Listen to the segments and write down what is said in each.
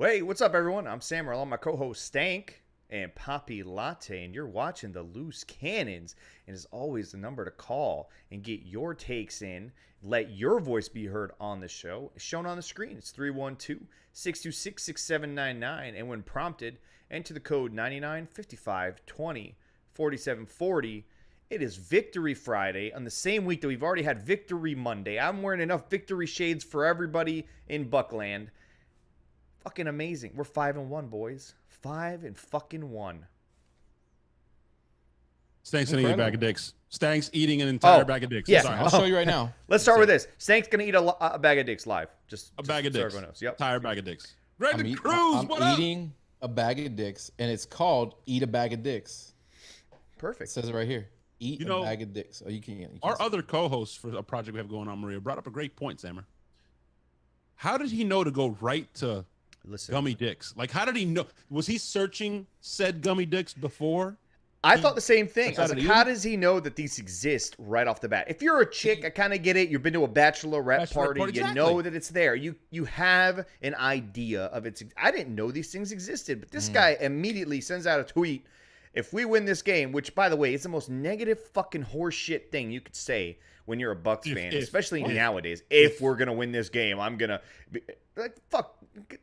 Hey, what's up, everyone? I'm Sam Earl. I'm my co-host Stank and Poppy Latte, and you're watching the Loose Cannons. And as always, the number to call and get your takes in, let your voice be heard on the show, is shown on the screen. It's 312-626-6799, and when prompted, enter the code 9955204740. It is Victory Friday on the same week that we've already had Victory Monday. I'm wearing enough victory shades for everybody in Buckland. Fucking amazing. We're 5-1, boys. 5-1. Stank's gonna eat a bag of dicks. Stank's eating an entire bag of dicks. Yeah. Sorry. I'll show you right now. Let's start with this. Stank's gonna eat a bag of dicks live. Just a bag of so dicks. everyone knows. Yep. Entire bag of dicks. Greg Cruz, I'm what up? eating a bag of dicks, and it's called "Eat a Bag of Dicks." It Perfect. says it right here. Eat a bag of dicks. Oh, you can't. Our other co-host for a project we have going on, Maria, brought up a great point, Sammer. How did he know to go right to gummy dicks? Like, how did he know? Was he searching said gummy dicks before? I thought the same thing. I was like, Decided how does he know that these exist right off the bat? If you're a chick, I kind of get it. You've been to a bachelorette party. You know that it's there. You have an idea of its. I didn't know these things existed, but this guy immediately sends out a tweet. If we win this game, which, by the way, is the most negative fucking horseshit thing you could say when you're a Bucs fan, especially nowadays. If we're going to win this game, I'm going to be like, fuck,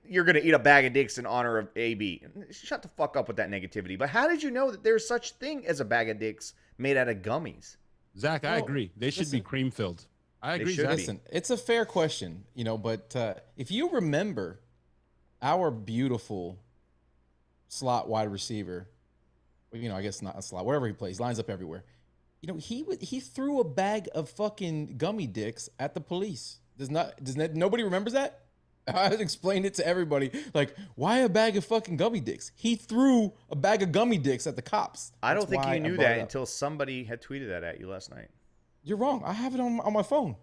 you're going to eat a bag of dicks in honor of AB. Shut the fuck up with that negativity. But how did you know that there's such thing as a bag of dicks made out of gummies? Zach, I agree. They should be cream filled. I agree, Zach. Listen, it's a fair question, but if you remember our beautiful slot wide receiver, I guess not a slot, wherever he plays, lines up everywhere. He threw a bag of fucking gummy dicks at the police. Nobody remembers that? I explained it to everybody. Like, why a bag of fucking gummy dicks? He threw a bag of gummy dicks at the cops. I don't think you knew that until somebody had tweeted that at you last night. You're wrong. I have it on my phone.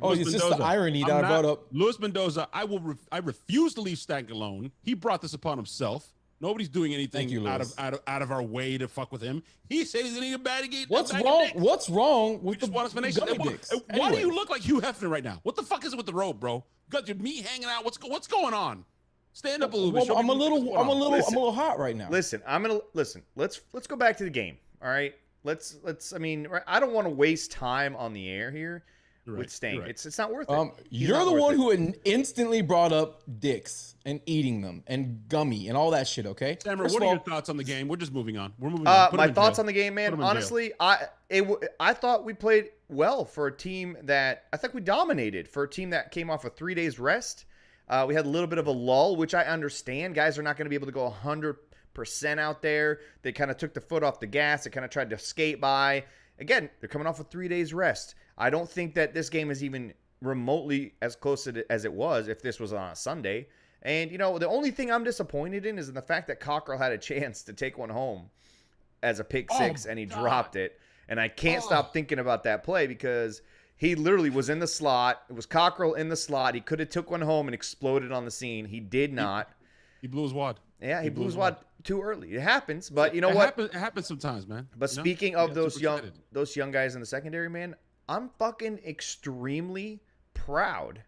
Louis It's Mendoza. just the irony that I brought up. Luis Mendoza, I refuse to leave Stank alone. He brought this upon himself. Nobody's doing anything out of our way to fuck with him. He said he's gonna eat a bag of dicks. What's wrong with the gummy dicks? Why do you look like Hugh Hefner right now? What the fuck is it with the robe, bro? You got your meat hanging out. What's going on? Stand up a little bit. I'm a little hot right now. Listen. Let's go back to the game. All right. I mean, I don't want to waste time on the air here with Stank. Right. It's not worth it. You're the one who instantly brought up dicks and eating them and gummy and all that shit. Okay. Sammer, what are your thoughts on the game? We're just moving on. We're moving on. My thoughts on the game, man. Honestly, I thought we played well for a team that I think we dominated for a team that came off of 3 days rest. We had a little bit of a lull, which I understand. Guys are not going to be able to go 100% out there. They kind of took the foot off the gas. They kind of tried to skate by. Again, they're coming off of 3 days rest. I don't think that this game is even remotely as close as it was if this was on a Sunday. And, the only thing I'm disappointed in is in the fact that Cockrell had a chance to take one home as a pick six, and he dropped it. And I can't stop thinking about that play because he literally was in the slot. It was Cockrell in the slot. He could have took one home and exploded on the scene. He did not. He blew his wad. Yeah, he blew his wad too early. It happens, but you know what? It happens sometimes, man. But speaking of those young guys in the secondary, man, I'm fucking extremely proud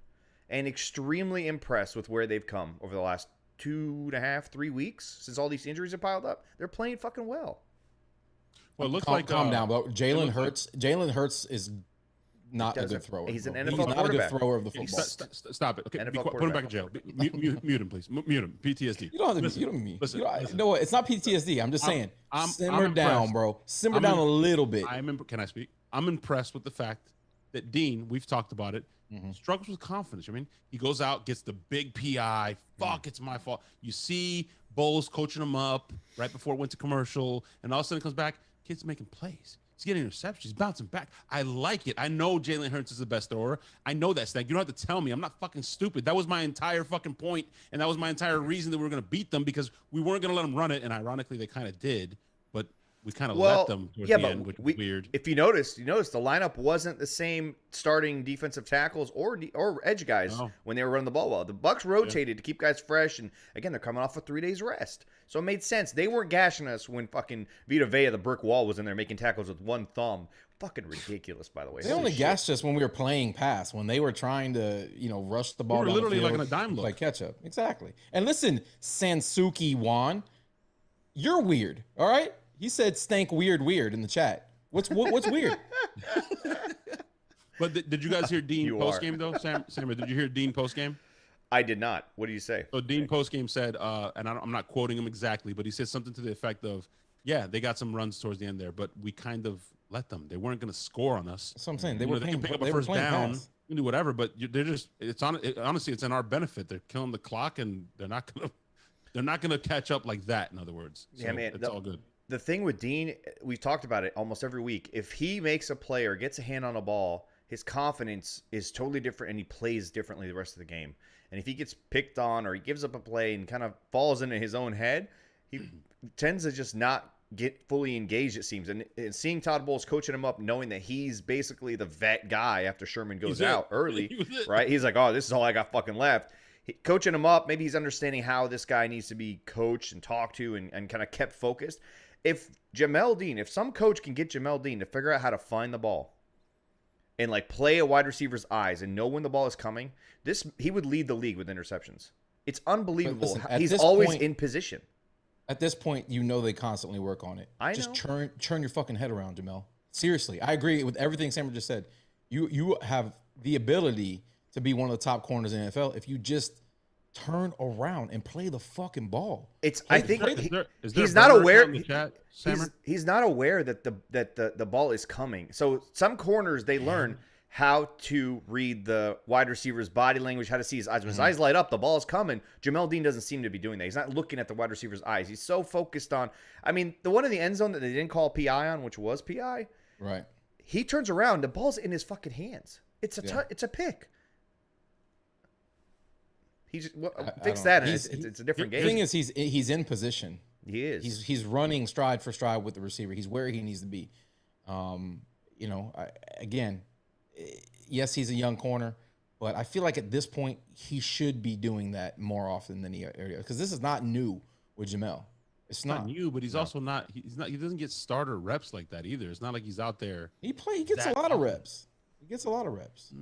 and extremely impressed with where they've come over the last 2.5, 3 weeks since all these injuries have piled up. They're playing fucking well. Well, it looks calm down, bro. Jalen Hurts is not a good thrower. He's an bro. NFL He's not quarterback. a good thrower of the football. Stop it. Okay, put him back in jail. Mute him, please. Mute him. PTSD. You don't have to mute me. Listen. You know what? It's not PTSD. I'm just saying. Simmer down, bro. Simmer down a little bit. Can I speak? I'm impressed with the fact that Dean, we've talked about it, struggles with confidence. I mean, he goes out, gets the big PI. Fuck, it's my fault. You see Bowles coaching him up right before it went to commercial, and all of a sudden it comes back. Kid's making plays. He's getting interceptions. He's bouncing back. I like it. I know Jalen Hurts is the best thrower. I know that, Stank. You don't have to tell me. I'm not fucking stupid. That was my entire fucking point, and that was my entire reason that we were going to beat them because we weren't going to let them run it, and ironically, they kind of did. But we kind of let them towards the end, which was weird. If you noticed the lineup wasn't the same starting defensive tackles or edge guys when they were running the ball well. The Bucs rotated to keep guys fresh, and again, they're coming off of 3 days rest. So it made sense. They weren't gashing us when fucking Vita Vea, the brick wall, was in there making tackles with one thumb. Fucking ridiculous, by the way. They Holy only shit. gassed us when we were playing pass, when they were trying to, rush the ball We were down literally the field, like in a dime and play look. catch up. Exactly. And listen, Sansuki Wan, you're weird. All right. He said stank weird in the chat. What's weird? But did you guys hear Dean You post are. game though, Sam? Did you hear Dean post game? I did not. What do you say? So Dean post game said, and I'm not quoting him exactly, but he said something to the effect of, "Yeah, they got some runs towards the end there, but we kind of let them. They weren't going to score on us. That's what I'm saying. They You were know, they playing, can pick up they a were first playing down, pass. you can do whatever, but they're just honestly, it's in our benefit. They're killing the clock, and they're not gonna catch up like that. In other words, so Yeah, man, it's all good. The thing with Dean, we've talked about it almost every week. If he makes a play or gets a hand on a ball, his confidence is totally different and he plays differently the rest of the game. And if he gets picked on or he gives up a play and kind of falls into his own head, he tends to just not get fully engaged, it seems. And seeing Todd Bowles coaching him up, knowing that he's basically the vet guy after Sherman goes out early, right? He's like, oh, this is all I got fucking left. Coaching him up, maybe he's understanding how this guy needs to be coached and talked to and kind of kept focused. If some coach can get Jamel Dean to figure out how to find the ball and like play a wide receiver's eyes and know when the ball is coming, he would lead the league with interceptions. It's unbelievable. Listen, at he's this always point- in position. At this point, they constantly work on it. I just know. turn your fucking head around, Jamel. Seriously, I agree with everything Sam just said. You have the ability to be one of the top corners in the NFL if you just turn around and play the fucking ball. I think he's not aware. In the chat, Sammer? He's not aware that the ball is coming. So some corners they learn how to read the wide receiver's body language, how to see his eyes. When his eyes light up, the ball is coming. Jamel Dean doesn't seem to be doing that. He's not looking at the wide receiver's eyes. He's so focused on. I mean, the one in the end zone that they didn't call PI on, which was PI. Right. He turns around, the ball's in his fucking hands. It's a pick. Fix that. And it's a different game. The thing is, he's in position. He is. He's running stride for stride with the receiver. He's where he needs to be. Again, yes, he's a young corner, but I feel like at this point he should be doing that more often than he because this is not new with Jamel. It's not new, but he's also not. He's not. He doesn't get starter reps like that either. It's not like he's out there. He gets a lot of reps. He gets a lot of reps.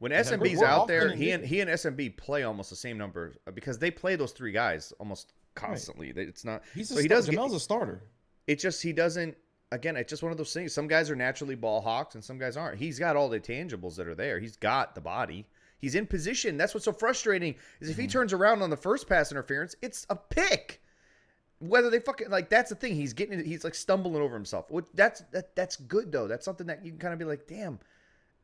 When SMB's out there, he and SMB play almost the same number because they play those three guys almost constantly. Right. It's not. Jamel's a starter. It's just he doesn't. Again, it's just one of those things. Some guys are naturally ball hawks and some guys aren't. He's got all the tangibles that are there. He's got the body. He's in position. That's what's so frustrating is if he turns around on the first pass interference, it's a pick. Whether they fucking like that's the thing. He's like stumbling over himself. That's good though. That's something that you can kind of be like, damn,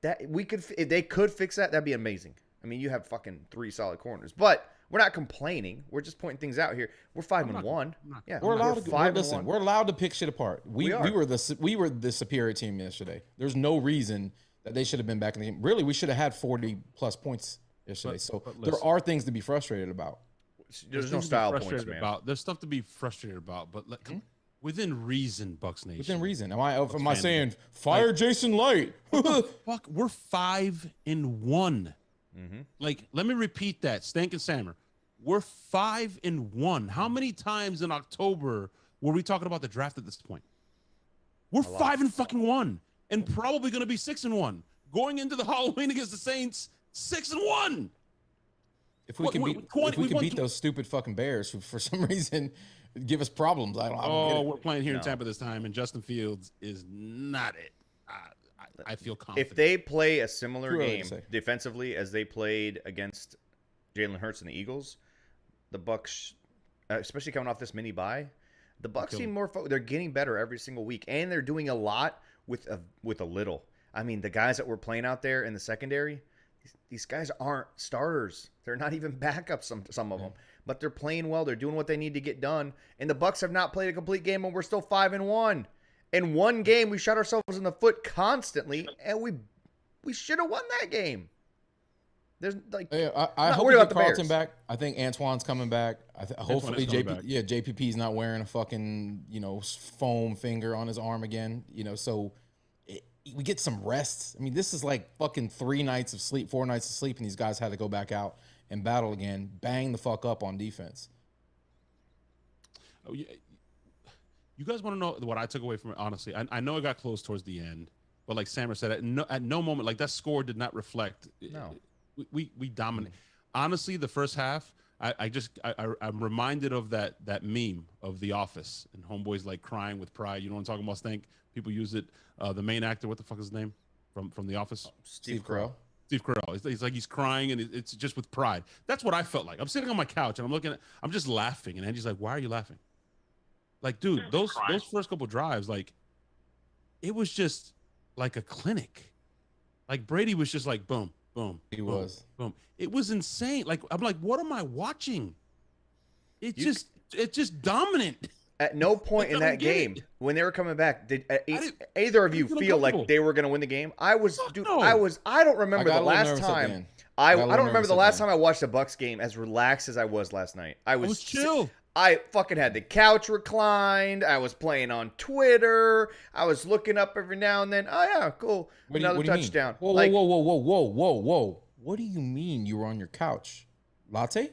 that if they could fix that, that'd be amazing. I mean, you have fucking 3 solid corners, but we're not complaining. We're just pointing things out here. We're 5-1. Yeah, we're allowed to 5-1. Listen, we're allowed to pick shit apart. We were the superior team yesterday. There's no reason that they should have been back in the game. Really, we should have had 40+ points yesterday. But there are things to be frustrated about. There's no style points, man. There's stuff to be frustrated about, but within reason, Bucs Nation. Within reason. Am I saying fire Jason Light? Fuck, we're 5-1. Mm-hmm. Like, let me repeat that, Stank and Sammer. We're 5-1. How many times in October were we talking about the draft at this point? We're 5-1, and probably going to be 6-1 going into the Halloween against the Saints. 6-1. If we can beat those stupid fucking Bears who, for some reason, give us problems. I don't get it. We're playing here in Tampa this time, and Justin Fields is not it. I feel confident. If they play a similar game defensively as they played against Jalen Hurts and the Eagles, the Bucs, especially coming off this mini bye, the Bucs seem more. They're getting better every single week, and they're doing a lot with a little. I mean, the guys that were playing out there in the secondary, these guys aren't starters. They're not even backups. Some of them, but they're playing well. They're doing what they need to get done. And the Bucs have not played a complete game, and we're still 5-1. In one game, we shot ourselves in the foot constantly, and we should have won that game. There's like I hope we get Carlton back. I think Antoine's coming back. Hopefully JPP's not wearing a fucking foam finger on his arm again. So we get some rest. I mean, this is like fucking 4 nights of sleep, and these guys had to go back out and battle again. Bang the fuck up on defense. Oh yeah. You guys want to know what I took away from it? Honestly, I know it got close towards the end, but like Sammer said, at no moment, like that score did not reflect. No. We dominate. Honestly, the first half, I'm reminded of that meme of The Office and homeboys like crying with pride. You know what I'm talking about, Stank? People use it. The main actor, what the fuck is his name from The Office? Steve Carell. Steve Carell. He's like he's crying and it's just with pride. That's what I felt like. I'm sitting on my couch and I'm just laughing, and Angie's like, "Why are you laughing?" Like, dude, those first couple drives, like, it was just like a clinic. Like Brady was just like boom, boom. He boom, was. boom. It was insane. Like I'm like, what am I watching? It's just dominant. At no point in that game when they were coming back did either of you feel like they were going to win the game. I was, dude. No. I don't remember the last time. I don't remember the last time time I watched a Bucs game as relaxed as I was last night. I was chill. I fucking had the couch reclined. I was playing on Twitter. I was looking up every now and then. Oh yeah, cool. Another touchdown. Whoa. What do you mean you were on your couch? Latte?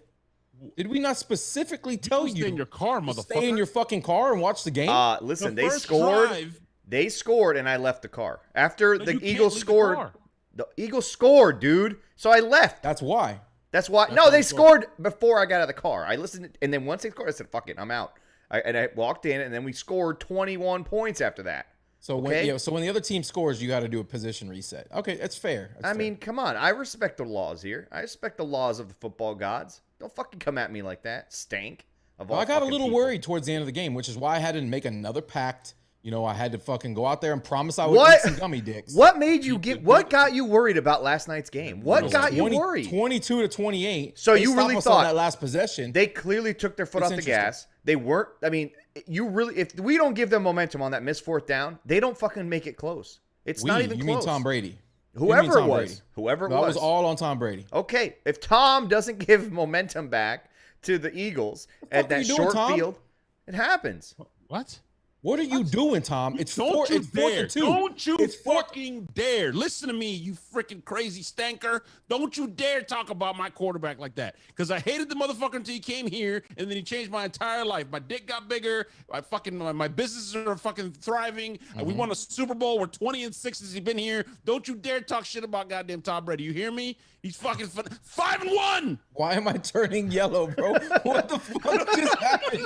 Did we not specifically tell you? Stay in your car, motherfucker. Stay in your fucking car and watch the game? Listen, they scored. They scored, and I left the car after the Eagles scored. The Eagles scored, dude. So I left. That's why. No, they scored before I got out of the car. I listened, and then once they scored, I said, "Fuck it, I'm out." I walked in, and then we scored 21 points after that. So when the other team scores, you got to do a position reset. Okay, that's fair. I mean, come on. I respect the laws here. I respect the laws of the football gods. Don't fucking come at me like that, stank. Well, I got a little worried towards the end of the game, which is why I had to make another pact. You know, I had to fucking go out there and promise I would eat some gummy dicks. What made you what got you worried about last night's game? What got you worried? 22-28. So you really thought that last possession? They clearly took their foot off the gas. They weren't. I mean, if we don't give them momentum on that missed fourth down, they don't fucking make it close. It's not even close. You mean Tom Brady? Whoever it was. Whoever it was. That was all on Tom Brady. Okay, if Tom doesn't give momentum back to the Eagles at that short field, it happens. What? What are you doing, Tom? It's Don't you dare. Don't you It's fucking dare. Listen to me, you freaking crazy stanker. Don't you dare talk about my quarterback like that. Because I hated the motherfucker until he came here, and then he changed my entire life. My dick got bigger. My businesses are fucking thriving. We won a Super Bowl. We're 20-6 since he's been here. Don't you dare talk shit about goddamn Tom Brady. You hear me? He's fucking 5-1. Why am I turning yellow, bro? What the fuck just happened?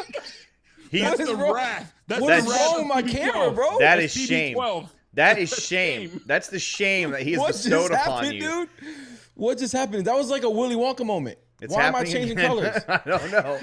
That's the wrath. What's wrong with my camera, bro? That is shame. That is shame. That's the shame that he has bestowed upon you. Dude? What just happened? That was like a Willy Wonka moment. Why am I changing colors? I don't know.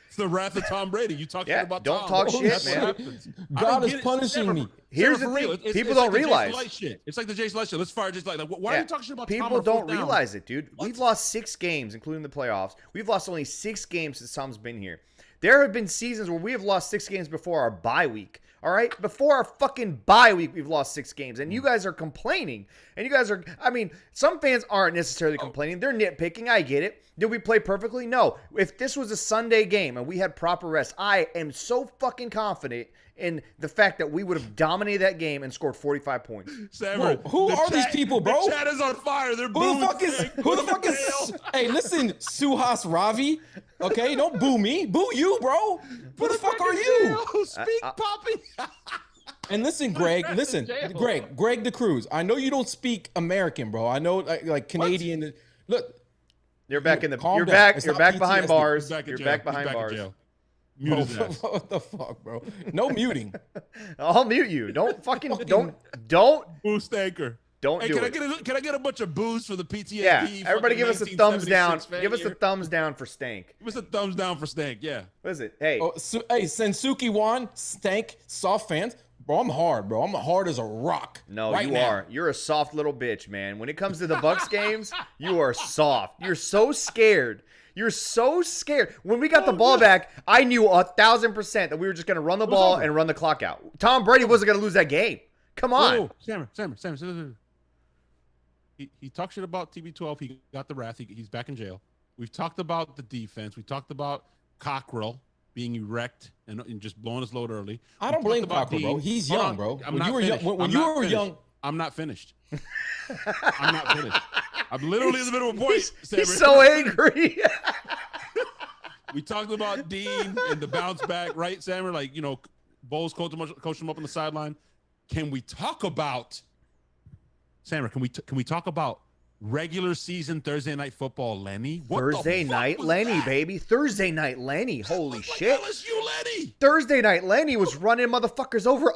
It's the wrath of Tom Brady. You talk shit about don't Tom. Talk shit, man. God is punishing me. Here's the thing. People don't realize. It's like the Jason Light shit. Let's fire Jason Light. Why are you talking shit about Tom? People don't realize it, dude. We've lost 6 games, including the playoffs. We've lost only 6 games since Tom's been here. There have been seasons where we have lost 6 games before our bye week. All right? Before our fucking bye week, we've lost 6 games. And you guys are complaining. And you guys are, I mean, some fans aren't necessarily complaining. They're nitpicking. I get it. Did we play perfectly? No. If this was a Sunday game and we had proper rest, I am so fucking confident in the fact that we would have dominated that game and scored 45 points. Whoa, who are these people, bro? The chat is on fire. They're Who the fuck is? Hey, listen, Suhas Ravi. Okay, don't boo me. Boo you, bro. Who the fuck are you? Speak, Poppy. And listen, Greg. Listen, Greg DeCruz. I know you don't speak American, bro. I know like Canadian. What? Look, you're back in the. You're back. You're back behind bars. You're back behind bars. Bro, what the fuck, bro? No muting. I'll mute you. Don't fucking don't boost anchor. Don't hey, do Can I get a bunch of boos for the PTSD? Yeah, everybody give us a thumbs down. Give us a thumbs down for Stank. Give us a thumbs down for Stank. Yeah. What is it? Hey, hey, Sensuki Wan, Stank, soft fans. Bro, I'm hard, bro. I'm hard as a rock. No, you are. You're a soft little bitch, man. When it comes to the Bucs games, you are soft. You're so scared. You're so scared. When we got the ball back, I knew 1,000% that we were just going to run the ball and run the clock out. Tom Brady wasn't going to lose that game. Come on. Sammer. He talked shit about TB12. He got the wrath. He's back in jail. We've talked about the defense. We talked about Cockrell being erect and just blowing his load early. I don't blame Cockrell, bro. He's young, bro. When you were young. I'm not finished. I'm not finished. I'm literally in the middle of a point. He's so angry. We talked about Dean and the bounce back, right, Sammer? Like, you know, Bowles coached him up on the sideline. Can we talk about Samra? Can we talk about regular season Thursday night football, Lenny? Thursday night Lenny, baby. Thursday night Lenny. Holy shit. LSU Lenny. Thursday night Lenny was running motherfuckers over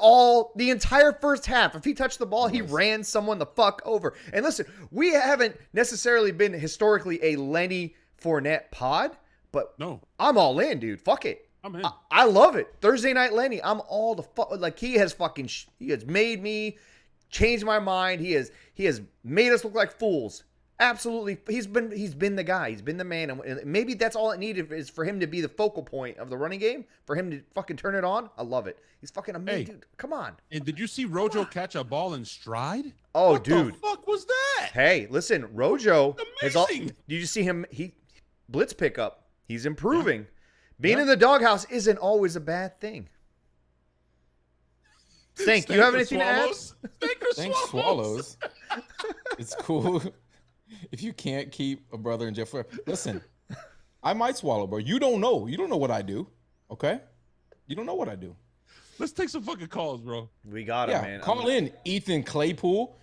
the entire first half. If he touched the ball, he ran someone the fuck over. And listen, we haven't necessarily been historically a Lenny Fournette pod, but no, I'm all in, dude. Fuck it. I'm in. I love it. Thursday night Lenny. I'm all the fuck. Like, he has made me change my mind. He has made us look like fools. Absolutely. He's been the guy. He's been the man. And maybe that's all it needed is for him to be the focal point of the running game, for him to fucking turn it on. I love it. He's fucking amazing, dude. Come on. And did you see Rojo catch a ball in stride? Oh, what dude. the fuck was that? Hey, listen, Rojo Amazing. Did you see him? He blitz pickup. He's improving. Yeah. Being in the doghouse isn't always a bad thing. Stink, you have anything to add? Thanks, swallows. It's cool if you can't keep a brother in jail for. Listen, I might swallow, bro. You don't know. You don't know what I do. Okay? You don't know what I do. Let's take some fucking calls, bro. We got it, man. Call in Ethan Claypool.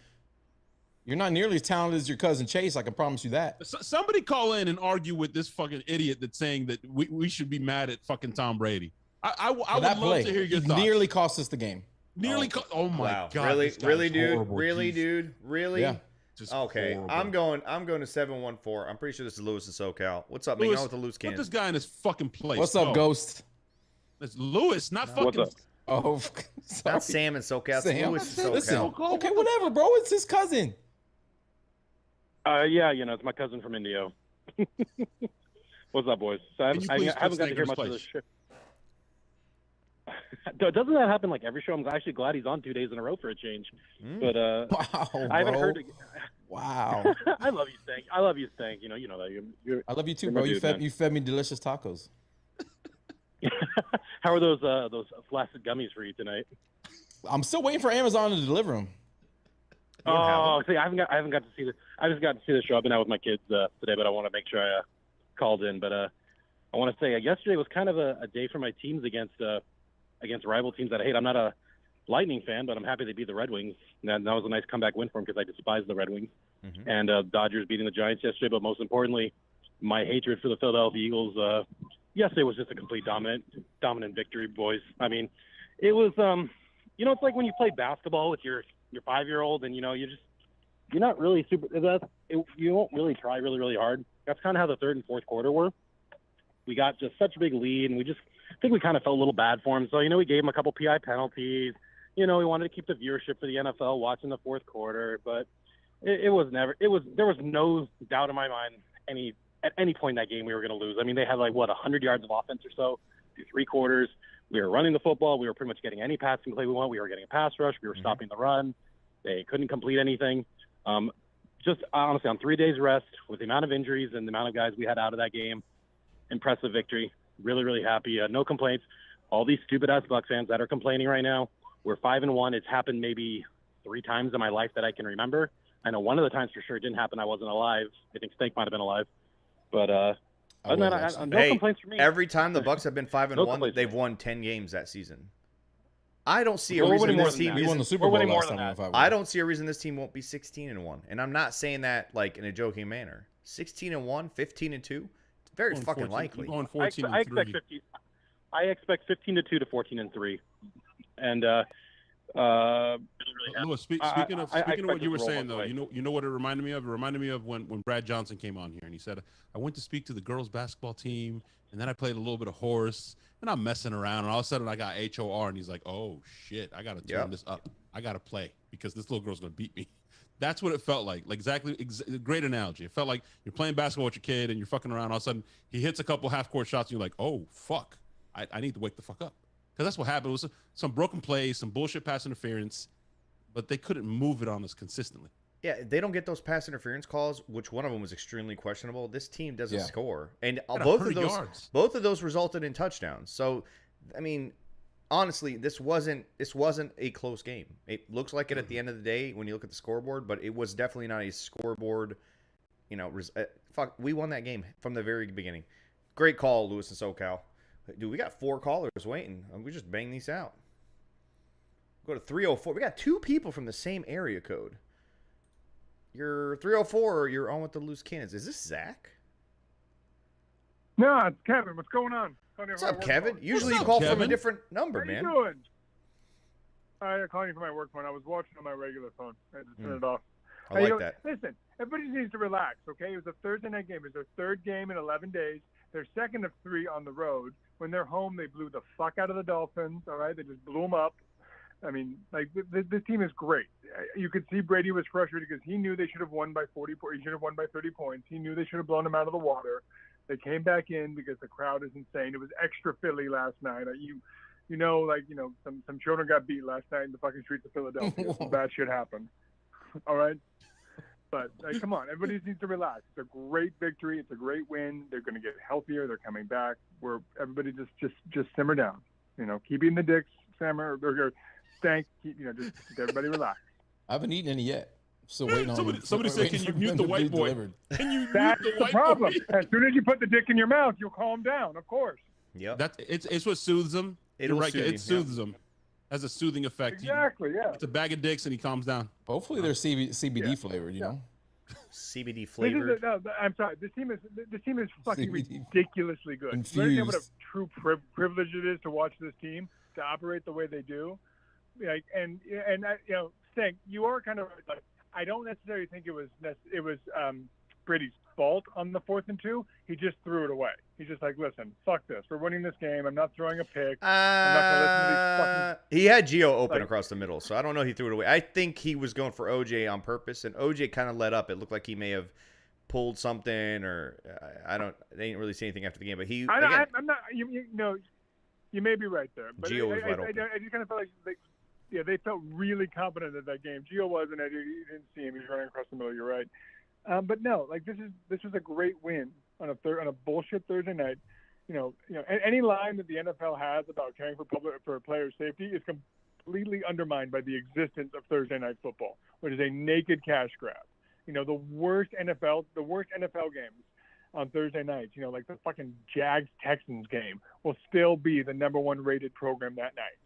You're not nearly as talented as your cousin Chase. I can promise you that. Somebody call in and argue with this fucking idiot that's saying that we should be mad at fucking Tom Brady. I would love to hear your thoughts. Nearly cost us the game. Oh my god! Really, dude? Horrible. Really, Jeez. dude? Really? Yeah. Just okay. Horrible. I'm going to 714. I'm pretty sure this is Lewis in SoCal. What's up, man? Lewis, with the loose Put this guy in his fucking place. What's up, Ghost? It's Lewis, not fucking. What's up? Oh, sorry. Not Sam in SoCal. It's Lewis in SoCal. Listen, okay, whatever, bro. It's his cousin. Yeah, it's my cousin from Indio. What's up, boys? So I haven't got to hear much of this show. Doesn't that happen like every show? I'm actually glad he's on 2 days in a row for a change. But wow, I haven't heard. Wow. I love you, Stank. I love you, Stank. You know that. I love you too, bro. You fed me delicious tacos. How are those flaccid gummies for you tonight? I'm still waiting for Amazon to deliver them. Oh, see, I haven't got to see the. I just got to see the show. I've been out with my kids today, but I want to make sure I called in. But I want to say yesterday was kind of a day for my teams against rival teams that I hate. I'm not a Lightning fan, but I'm happy they beat the Red Wings. And that was a nice comeback win for them because I despise the Red Wings. Mm-hmm. And Dodgers beating the Giants yesterday. But most importantly, my hatred for the Philadelphia Eagles. Yesterday was just a complete dominant victory, boys. I mean, it was it's like when you play basketball with your 5-year-old and you're not really you won't really try really, really hard. That's kind of how the third and fourth quarter were. We got just such a big lead, and I think we kind of felt a little bad for him. So, we gave him a couple PI penalties. We wanted to keep the viewership for the NFL watching the fourth quarter, but there was no doubt in my mind at any point in that game we were going to lose. I mean, they had 100 yards of offense or so through 3 quarters. We were running the football. We were pretty much getting any passing play we want. We were getting a pass rush. We were stopping the run. They couldn't complete anything. Just honestly, on 3 days rest, with the amount of injuries and the amount of guys we had out of that game, impressive victory. Really, really happy. No complaints. All these stupid-ass Bucs fans that are complaining right now, we're 5-1. It's happened maybe 3 times in my life that I can remember. I know one of the times for sure it didn't happen. I wasn't alive. I think Stank might have been alive. But other than that, no complaints for me. Every time the Bucs have been 5-1, they've won 10 games that season. I don't see a reason this team. We won the Super Bowl last time. I don't see a reason this team won't be 16-1, and I'm not saying that in a joking manner. 16-1, 15-2, very fucking 14, likely. Going 14 I expect 15. I expect 15-2 to 14-3, and Louis, speaking of what you were saying though, you know what it reminded me of? It reminded me of when Brad Johnson came on here and he said, I went to speak to the girls basketball team and then I played a little bit of horse and I'm messing around and all of a sudden I got HOR and he's like, oh shit, I gotta turn this up. I gotta play because this little girl's gonna beat me. That's what it felt like. Great analogy. It felt like you're playing basketball with your kid and you're fucking around. All of a sudden he hits a couple half court shots and you're like, oh fuck, I need to wake the fuck up. Because that's what happened. It was some broken plays, some bullshit pass interference, but they couldn't move it on us consistently. Yeah, they don't get those pass interference calls, which one of them was extremely questionable. This team doesn't score, and both of those resulted in touchdowns. So, I mean, honestly, this wasn't a close game. It looks like it at the end of the day when you look at the scoreboard, but it was definitely not a scoreboard. We won that game from the very beginning. Great call, Lewis and SoCal. Dude, we got 4 callers waiting. We just bang these out. Go to 304. We got 2 people from the same area code. You're 304 or you're on with the loose cannons. Is this Zach? No, it's Kevin. What's going on? What's up, Kevin? Usually What's you up, call Kevin? from a different number, man. How you doing? I'm calling you from my work phone. I was watching on my regular phone. I had to turn it off. I like that. Listen, everybody needs to relax, okay? It was a Thursday night game. It was their 3rd game in 11 days. Their 2nd of 3 on the road. When they're home, they blew the fuck out of the Dolphins, all right? They just blew them up. I mean, like, this team is great. You could see Brady was frustrated because he knew they should have won by 40 points. He should have won by 30 points. He knew they should have blown him out of the water. They came back in because the crowd is insane. It was extra Philly last night. Some children got beat last night in the fucking streets of Philadelphia. Some bad shit happened. All right? But, come on. Everybody needs to relax. It's a great victory. It's a great win. They're going to get healthier. They're coming back. Everybody just simmer down. Keep eating the dicks, simmer, or stank. Just everybody relax. I haven't eaten any yet. Still waiting on Somebody said, "Can you mute the white boy?" Can you That's mute the the white problem. boy? As soon as you put the dick in your mouth, you'll calm down. Of course. Yep. It's what soothes him. It'll You're right. soothe It him, soothes him. Has a soothing effect. Exactly. Yeah. It's a bag of dicks and he calms down. Hopefully they're CBD flavored, you know? CBD flavored. I'm sorry. This team is fucking CBD. ridiculously good. Infused. You know what a true privilege it is to watch this team to operate the way they do. Like, and Stank, you are kind of like, I don't necessarily think it was Brady's fault on the 4th and 2. He just threw it away. He's just like, listen, fuck this. We're winning this game. I'm not throwing a pick. I'm not gonna listen to these fucking. He had Gio open across the middle, so I don't know. He threw it away. I think he was going for OJ on purpose, and OJ kind of let up. It looked like he may have pulled something, or I didn't really see anything after the game. But I'm not. You may be right there. But Gio was wide open. I just kind of felt like they felt really confident in that game. Gio wasn't. You didn't see him. He was running across the middle. You're right. But no, like this was a great win on a bullshit Thursday night. Any line that the NFL has about caring for player safety is completely undermined by the existence of Thursday night football, which is a naked cash grab. The worst NFL games on Thursday nights, like the fucking Jags Texans game, will still be the number 1 rated program that night.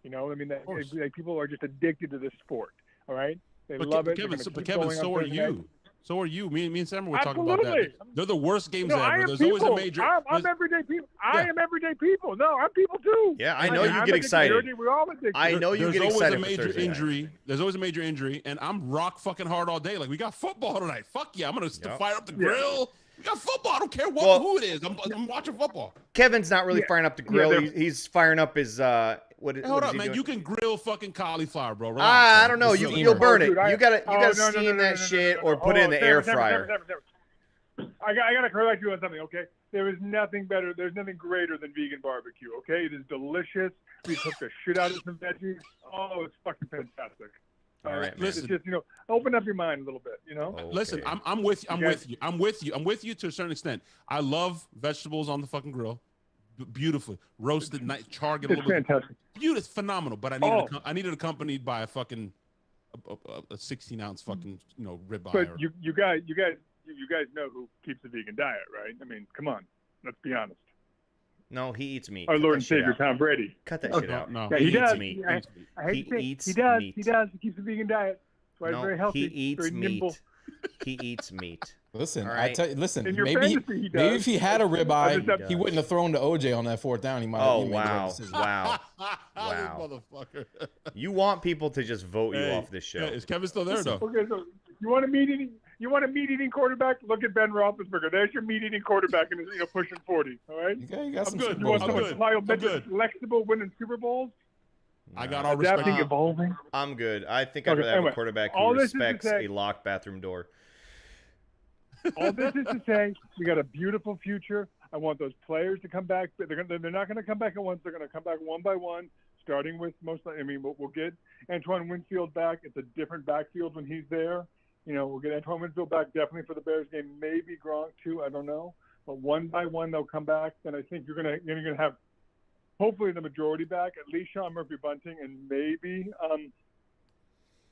People are just addicted to this sport. All right, they love it. Kevin, so are you. Night. So are you. Me and Sam were talking Absolutely. about that. They're the worst games ever. There's people. always a major. I'm everyday people. I am everyday people. No, I'm people too. Yeah, I know you get excited. We're all addicted. I know you get excited. There's always a major injury. There's always a major injury, and I'm rock fucking hard all day. Like, we got football tonight. Fuck yeah, I'm gonna fire up the grill. We got football. I don't care who it is. I'm watching football. Kevin's not really firing up the grill. He's firing up his Hold up, man. You can grill fucking cauliflower, bro. Relax, I don't know. You'll burn it. Dude, you gotta steam that shit or put it in the air fryer. I gotta correct you on something, okay? There is nothing better. There's nothing greater than vegan barbecue, okay? It is delicious. We cook the shit out of some veggies. Oh, it's fucking fantastic. All right, listen. It's just open up your mind a little bit, Okay. Listen, I'm with you to a certain extent. I love vegetables on the fucking grill. Beautifully roasted, nice char. Get a It's little fantastic. bit. Beautiful, phenomenal. But I needed accompanied by a fucking a 16-ounce fucking ribeye. But you guys know who keeps the vegan diet, right? I mean, come on, let's be honest. No, he eats meat. Our Lord and Savior Tom Brady. Cut that shit out. No. Yeah, He does. eats meat. I hate He to say, eats he does. meat. He does. He keeps the vegan diet. That's why he's No, very healthy. he eats very nimble. meat. He eats meat. Listen, All I right. tell you, listen. In your Maybe fantasy, he does. if he had a ribeye, He he wouldn't have thrown to OJ on that 4th down. He might. Oh he made the right wow, decision. wow. This motherfucker. You want people to just vote you Hey, off this show. yeah, is Kevin still there though? Okay, so you want a meat eating quarterback? Look at Ben Roethlisberger. There's your meat eating quarterback, and pushing 40. All right. You got some good. Super You want Bowls. someone good. plyometric, flexible, winning Super Bowls? I got all respect. Adapting, evolving. I'm good. I think I'd Okay, rather have anyway, a quarterback all who this is to respects say- a locked bathroom door. All this is to say, we got a beautiful future. I want those players to come back. They're not going to come back at once. They're going to come back one by one, starting with we'll get Antoine Winfield back. It's a different backfield when he's there. We'll get Antoine Winfield back definitely for the Bears game. Maybe Gronk too. I don't know. But one by one they'll come back. Then I think you're gonna have hopefully the majority back. At least Sean Murphy-Bunting and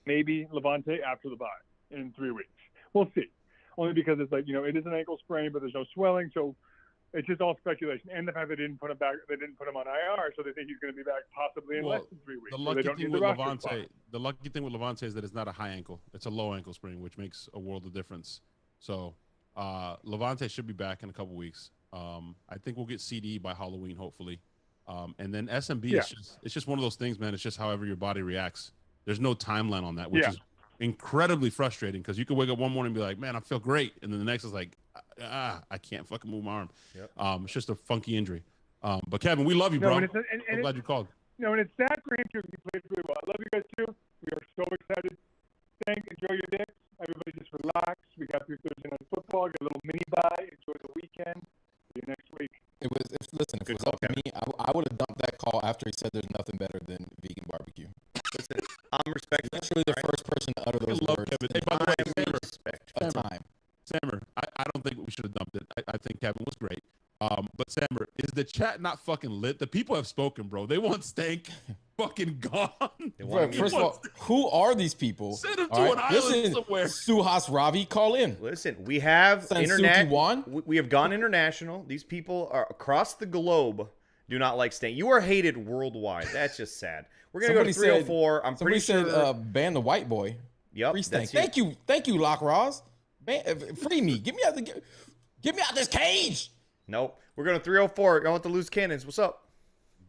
maybe Levante after the bye in 3 weeks. We'll see. Only because it's it is an ankle sprain, but there's no swelling. So It's just all speculation, and the fact they didn't put him back, they didn't put him on IR, so they think he's going to be back possibly in less than 3 weeks. The so lucky they don't thing need with the roster spot. Levante is that it's not a high ankle; it's a low ankle sprain, which makes a world of difference. So Levante should be back in a couple weeks. I think we'll get CD by Halloween, hopefully. And then SMB it's just one of those things, man. It's just however your body reacts. There's no timeline on that, which is incredibly frustrating because you could wake up one morning and be like, man, I feel great. And then the next is like, I can't fucking move my arm. Yep. It's just a funky injury. But Kevin, we love you, bro. I'm glad you called. No, and it's sad for him too. He played really well. I love you guys too. We are so excited. Enjoy your dicks. Everybody just relax. We got through Thursday night football. Get a little mini bye. Enjoy the weekend. See you next week. If it was up to me, I would have dumped that call after he said there's nothing better than vegan barbecue. Listen, I'm respectful. Literally the first person to utter those words. Hey, by the way, Sammer, I don't think we should have dumped it. I think Kevin was great. But Sammer, is the chat not fucking lit? The people have spoken, bro. They want Stank fucking gone. First of all, who are these people? Send them to an island somewhere. Suhas Ravi, call in. Listen, we have internet. We have gone international. These people are across the globe. Do not like Stank. You are hated worldwide. That's just sad. We're gonna go to 304. I'm pretty sure. Somebody said ban the white boy. Yep. Free Stank. Thank you, Lock Ross. Free me. Get me out this cage. Nope. We're going to 304. Going with the loose cannons. What's up?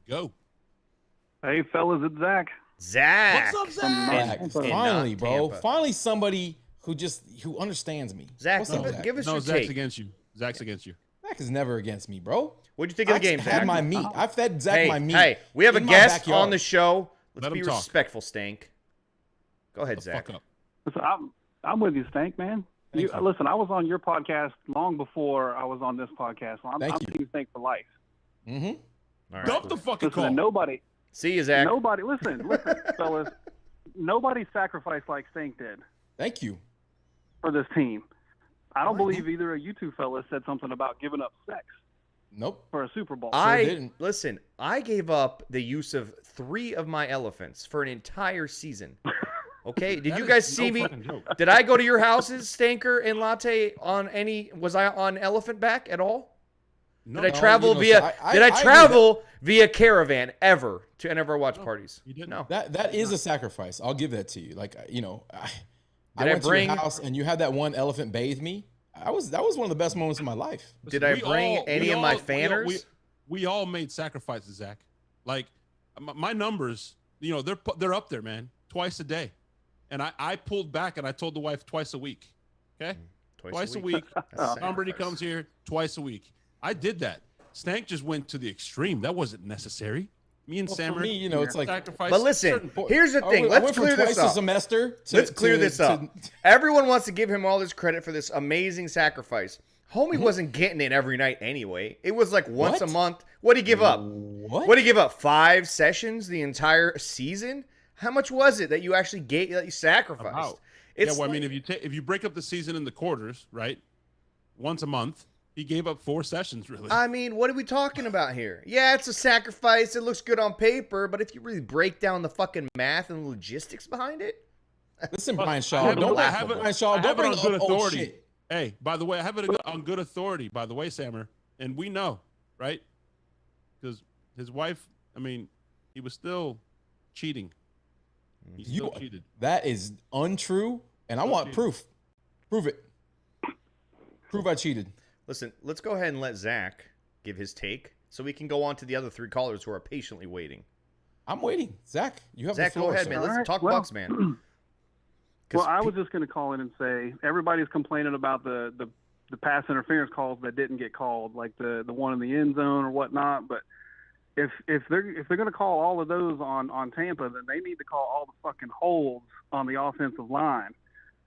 Go. Hey, fellas, it's Zach. Zach. What's up, Zach? Finally, bro. Finally, somebody who understands me. Zach, give us your Zach's take. against you. Zach's against you. Zach is never against me, bro. What'd you think of the game, Zach? My meat. I fed Zach my meat. Hey, we have a guest on the show. Let's be respectful, Stank. Go ahead, Zach. Fuck up. Listen, I'm with you, Stank, man. Listen, I was on your podcast long before I was on this podcast. So I'm Team Stank for life. Mm-hmm. All right. Dump the fucking call. Nobody. See you, Zach. Listen, fellas. Nobody sacrificed like Stank did. Thank you. For this team. I don't believe either of you two fellas said something about giving up sex. Nope. For a Super Bowl. Listen, I gave up the use of 3 of my elephants for an entire season. Okay, did you guys see me? Did I go to your houses, Stanker and Latte, was I on elephant back at all? No. Did I travel via caravan ever to any of our watch parties? You didn't. No. That is a sacrifice. I'll give that to you. Like, I went to your house and you had that one elephant bathe me. That was one of the best moments of my life. Did I bring any of my fanners? We all made sacrifices, Zach. Like my numbers, they're up there, man. Twice a day. And I pulled back and I told the wife twice a week. Okay? Twice a week. Tom Brady comes here twice a week. I did that. Stank just went to the extreme. That wasn't necessary. Me and Sam, it's like sacrifice. But listen, here's the thing. Let's clear this up. Let's clear this up. Everyone wants to give him all this credit for this amazing sacrifice. Homie wasn't getting it every night anyway. It was like once a month. What'd he give up? What'd he give up? 5 sessions the entire season? How much was it that you actually that you sacrificed? I mean, if you break up the season in the quarters, right? Once a month, he gave up 4 sessions, really. I mean, what are we talking about here? Yeah, it's a sacrifice. It looks good on paper, but if you really break down the fucking math and logistics behind it, listen, Brian Shaw, don't bring up old shit. Hey, by the way, I have it on good authority. By the way, Sammer, and we know, right? Because his wife, I mean, he was still cheating. He still cheated. That is untrue, and I want proof. Prove it. Prove I cheated. Listen, let's go ahead and let Zach give his take so we can go on to the other 3 callers who are patiently waiting. I'm waiting. Zach, you have the floor. Go ahead, man. Let's talk Bucs, man. Well, I was just going to call in and say everybody's complaining about the pass interference calls that didn't get called, like the one in the end zone or whatnot, but if they're going to call all of those on Tampa, then they need to call all the fucking holds on the offensive line.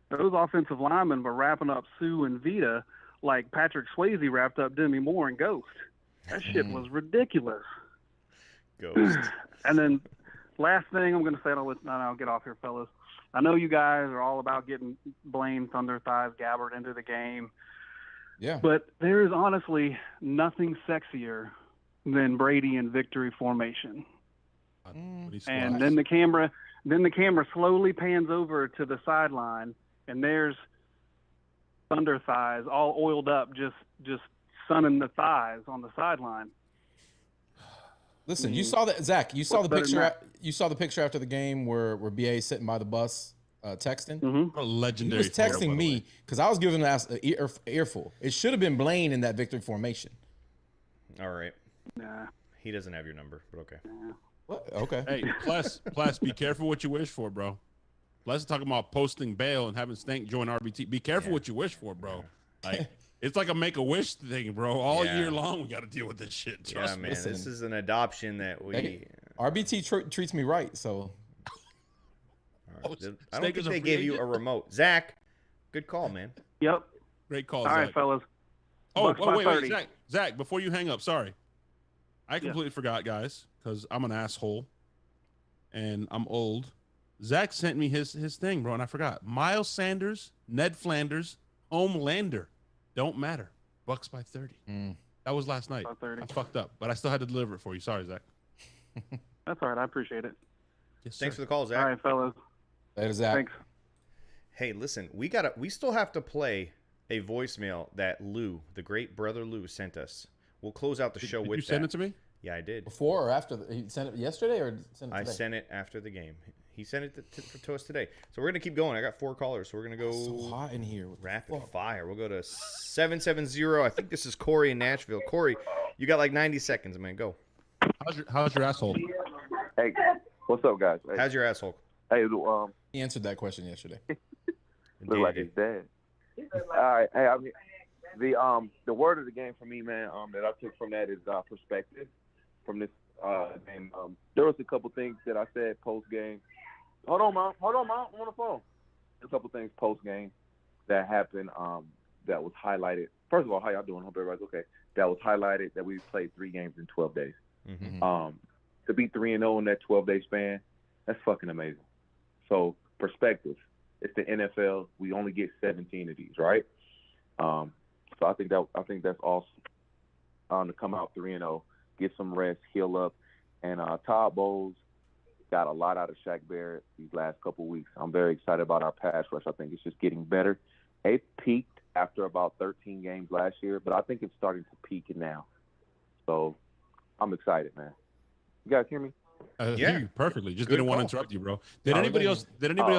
Those offensive linemen were wrapping up Sue and Vita like Patrick Swayze wrapped up Demi Moore and Ghost. That shit was ridiculous. Ghost. And then last thing I'm going to say, I'll get off here, fellas. I know you guys are all about getting Blaine Thunder Thighs Gabbard into the game. Yeah. But there is honestly nothing sexier than Brady in victory formation. And then the camera slowly pans over to the sideline, and there's Thunder Thighs all oiled up, just sunning the thighs on the sideline. Listen, you saw that, Zach. You saw the better than picture. that? You saw the picture after the game where BA is sitting by the bus, texting. What a legendary. He was photo, by texting the me way. because I was giving an earful. It should have been Blaine in that victory formation. All right. Nah. He doesn't have your number, but okay. What? Okay. Hey, plus, be careful what you wish for, bro. Plus, talking about posting bail and having Stank join RBT. Be careful what you wish for, bro. Like, it's like a make-a-wish thing, bro. All year long, we got to deal with this shit. Trust me. Man. Listen. This is an adoption that we. Hey, RBT treats me right, so. I don't think they gave you a remote. Zach, good call, man. Yep. Great call, All Zach. right, fellas. Oh, Bucs by wait, 30. Zach, before you hang up, sorry. I completely forgot, guys, because I'm an asshole and I'm old. Zach sent me his thing, bro, and I forgot. Miles Sanders, Ned Flanders, Homelander. Don't matter. Bucs by 30. That was last night. By 30. I fucked up, but I still had to deliver it for you. Sorry, Zach. That's all right. I appreciate it. Yes, Thanks for sir. the call, Zach. All right, fellas. That is Zach. Thanks. Hey, listen, we still have to play a voicemail that Lou, the great brother Lou, sent us. We'll close out the show Did with you send that. it to me? Yeah, I did. Before or after? He sent it yesterday or sent it I today? sent it after the game. He sent it to us today. So we're going to keep going. I got 4 callers, so we're going to go It's so hot in here. What the rapid fuck? fire. We'll go to 770. I think this is Corey in Nashville. Corey, you got like 90 seconds, man. Go. How's your asshole? Hey, what's up, guys? Hey, How's your asshole? hey, He answered that question yesterday. look like his dad. All right, hey, I mean, the word of the game for me, man, that I took from that is perspective from this game. There was a couple things that I said post game. Hold on, Mom. I'm on the phone. A couple things post game that happened that was highlighted. First of all, how y'all doing? Hope everybody's okay. That was highlighted that we played 3 games in 12 days. Mm-hmm. To be 3-0 in that 12-day span, that's fucking amazing. So perspective, it's the NFL. We only get 17 of these, right? So I think that's awesome. To come out 3-0, get some rest, heal up, and Todd Bowles got a lot out of Shaq Barrett these last couple weeks. I'm very excited about our pass rush. I think it's just getting better. It peaked after about 13 games last year, but I think it's starting to peak now. So I'm excited, man. You guys hear me? I hear you perfectly. Just Good didn't want to call. interrupt you, bro. Did anybody else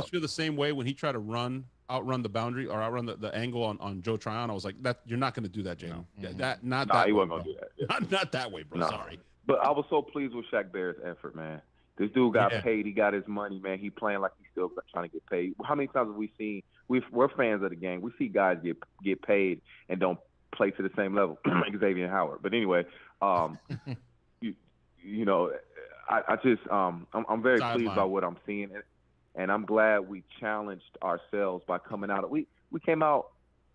feel the same way when he tried to outrun the boundary or outrun the angle on Joe Tryon? I was like, that you're not going to do that, Jalen. No. Yeah, that not Nah, that. he way, wasn't bro. gonna do that. Yeah. Not that way, bro. No. Sorry. But I was so pleased with Shaq Barrett's effort, man. This dude got Yeah. paid. He got his money, man. He playing like he's still trying to get paid. How many times have we seen? We're fans of the game. We see guys get paid and don't play to the same level, like Xavier Howard. But anyway, you know, I just I'm very pleased by what I'm seeing, and I'm glad we challenged ourselves by coming out. We came out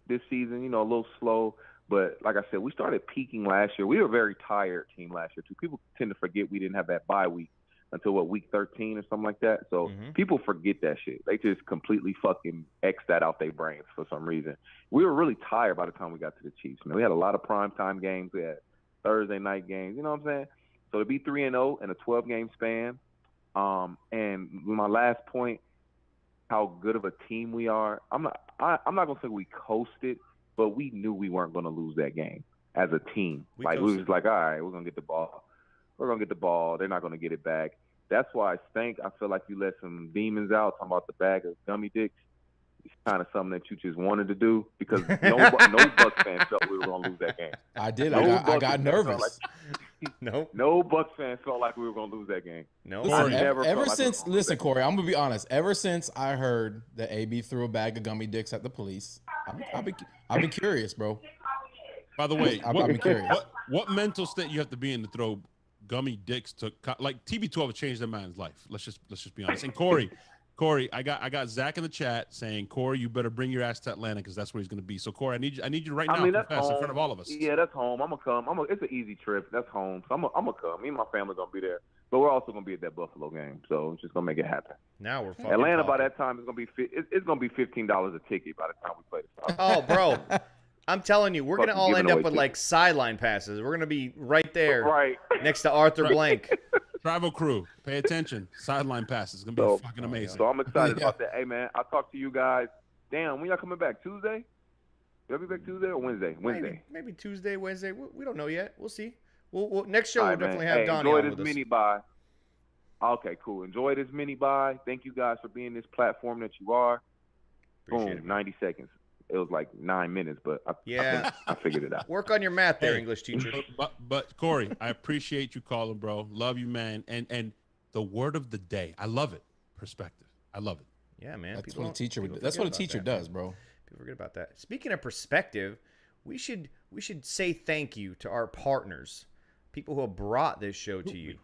this season, you know, a little slow, but like I said, we started peaking last year. We were a very tired team last year too. People tend to forget we didn't have that bye week until week 13 or something like that. So people forget that shit. They just completely fucking X that out their brains for some reason. We were really tired by the time we got to the Chiefs, man. We had a lot of primetime games. We had Thursday night games. You know what I'm saying? So to be 3-0 in a 12-game span, and my last point, how good of a team we are. I'm not gonna say we coasted, but we knew we weren't gonna lose that game as a team. We was just like, all right, we're gonna get the ball. We're gonna get the ball. They're not gonna get it back. That's why I feel like you let some demons out. Talking about the bag of gummy dicks. It's kind of something that you just wanted to do because no Bucs fans felt we were gonna lose that game. I did. No I got nervous. No Bucs fans felt like we were gonna lose that game. No. Listen, never felt ever like since, we were listen, Corey, I'm gonna be honest. Ever since I heard that AB threw a bag of gummy dicks at the police, I've been curious, bro. By the way, I've been curious. What mental state you have to be in to throw gummy dicks to like TB12 changed that man's life. Let's just be honest. And Corey, I got Zach in the chat saying, Corey, you better bring your ass to Atlanta because that's where he's gonna be. So Corey, I need you right now to confess in front of all of us. Yeah, that's home. I'm gonna come. It's an easy trip. That's home. So I'm gonna come. Me and my family gonna be there. But we're also gonna be at that Buffalo game. So I'm just gonna make it happen. Now we're fucking Atlanta talking. by that time is gonna be it's gonna be $15 a ticket by the time we play the South. Oh, bro. I'm telling you, we're going to Fucking all giving end up away with tickets. like sideline passes. We're going to be right there Right. next to Arthur Blank. Travel crew, pay attention. Sideline pass is gonna be fucking amazing. So I'm excited about that. Hey man, I'll talk to you guys. Damn, when y'all coming back? Tuesday? They'll be back Tuesday or Wednesday? Wednesday. Maybe Tuesday, Wednesday. We don't know yet. We'll see. We'll next show All we'll right, definitely man. have Donnie enjoy on this with us. mini buy. Okay, cool. Enjoy this mini buy. Thank you guys for being this platform that you are. Appreciate Boom, it, 90 seconds. It was like 9 minutes, but I figured it out. Work on your math there, English teacher. But Corey, I appreciate you calling, bro. Love you, man. And the word of the day, I love it. Perspective. I love it. Yeah, man. That's what a teacher would. That's what a teacher does, bro. People forget about that. Speaking of perspective, we should say thank you to our partners, people who have brought this show to you,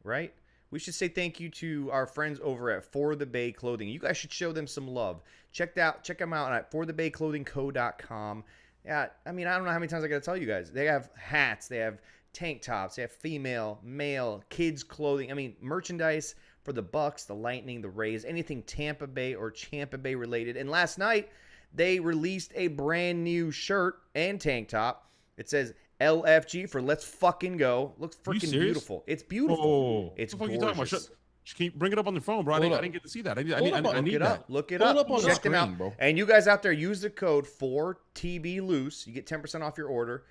right? We should say thank you to our friends over at For the Bay Clothing. You guys should show them some love. Check them out at forthebayclothingco.com. Yeah, I mean, I don't know how many times I got to tell you guys. They have hats, they have tank tops, they have female, male, kids clothing. I mean, merchandise for the Bucs, the Lightning, the Rays, anything Tampa Bay or Champa Bay related. And last night, they released a brand new shirt and tank top. It says LFG for Let's Fucking Go. Looks freaking beautiful. It's beautiful. Oh, it's what the fuck gorgeous. you talking about? Can you bring it up on the phone, bro? I didn't get to see that. I need that. Look it Pull up. it up on the Check them screen, out. bro. And you guys out there, use the code 4TBLoose. You get 10% off your order.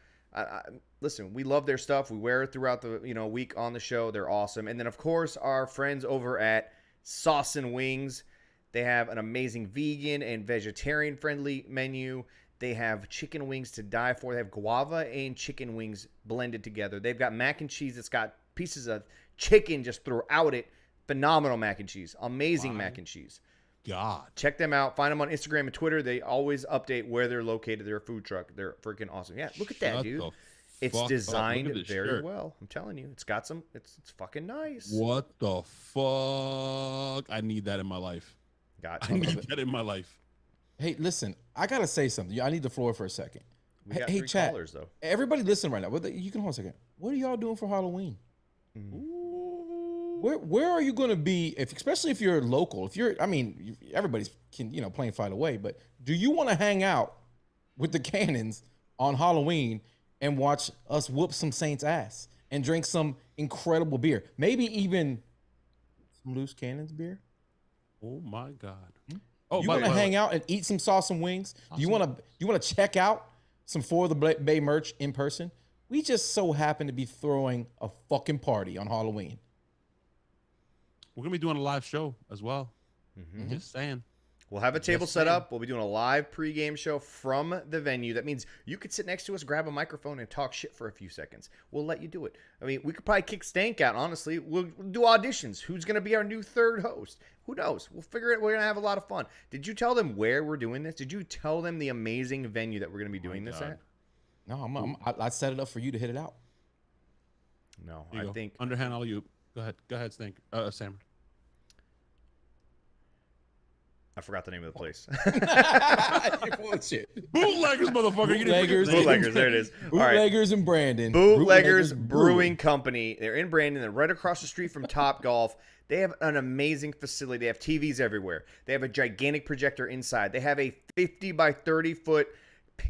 Listen, we love their stuff. We wear it throughout the week on the show. They're awesome. And then, of course, our friends over at Sauce and Wings. They have an amazing vegan and vegetarian-friendly menu. They have chicken wings to die for. They have guava and chicken wings blended together. They've got mac and cheese that's got pieces of chicken just throughout it. Phenomenal mac and cheese. Amazing mac and cheese. God. Check them out. Find them on Instagram and Twitter. They always update where they're located, their food truck. They're freaking awesome. Yeah, look at that, dude. It's designed very well. I'm telling you. It's got some, it's fucking nice. What the fuck? I need that in my life. I need that in my life. Hey, listen, I gotta say something. I need the floor for a second. We got hey, three chat. callers, though. Everybody listen right now. You can hold a second. What are y'all doing for Halloween? Where are you going to be, especially if you're local? Everybody's playing Fight Away, but do you want to hang out with the Cannons on Halloween and watch us whoop some Saints ass and drink some incredible beer? Maybe even some Loose Cannons beer? Oh my God. Oh, you want to hang out and eat some sauce and wings? Do you want to check out some For the Bay merch in person? We just so happen to be throwing a fucking party on Halloween. We're gonna be doing a live show as well. Just saying. We'll have a table set up. We'll be doing a live pregame show from the venue. That means you could sit next to us, grab a microphone, and talk shit for a few seconds. We'll let you do it. I mean, we could probably kick Stank out, honestly. We'll do auditions. Who's going to be our new third host? Who knows? We'll figure it. We're going to have a lot of fun. Did you tell them where we're doing this? Did you tell them the amazing venue that we're going to be doing this at? No, I set it up for you to hit it out. No, I think underhand all you. Go ahead, Stank. Sam. I forgot the name of the place. Bullshit. Bootleggers, motherfucker. Bootleggers, there it is. Bootleggers and Brandon. Bootleggers Brewing Company. They're in Brandon. They're right across the street from Top Golf. They have an amazing facility. They have TVs everywhere. They have a gigantic projector inside. They have a 50 by 30 foot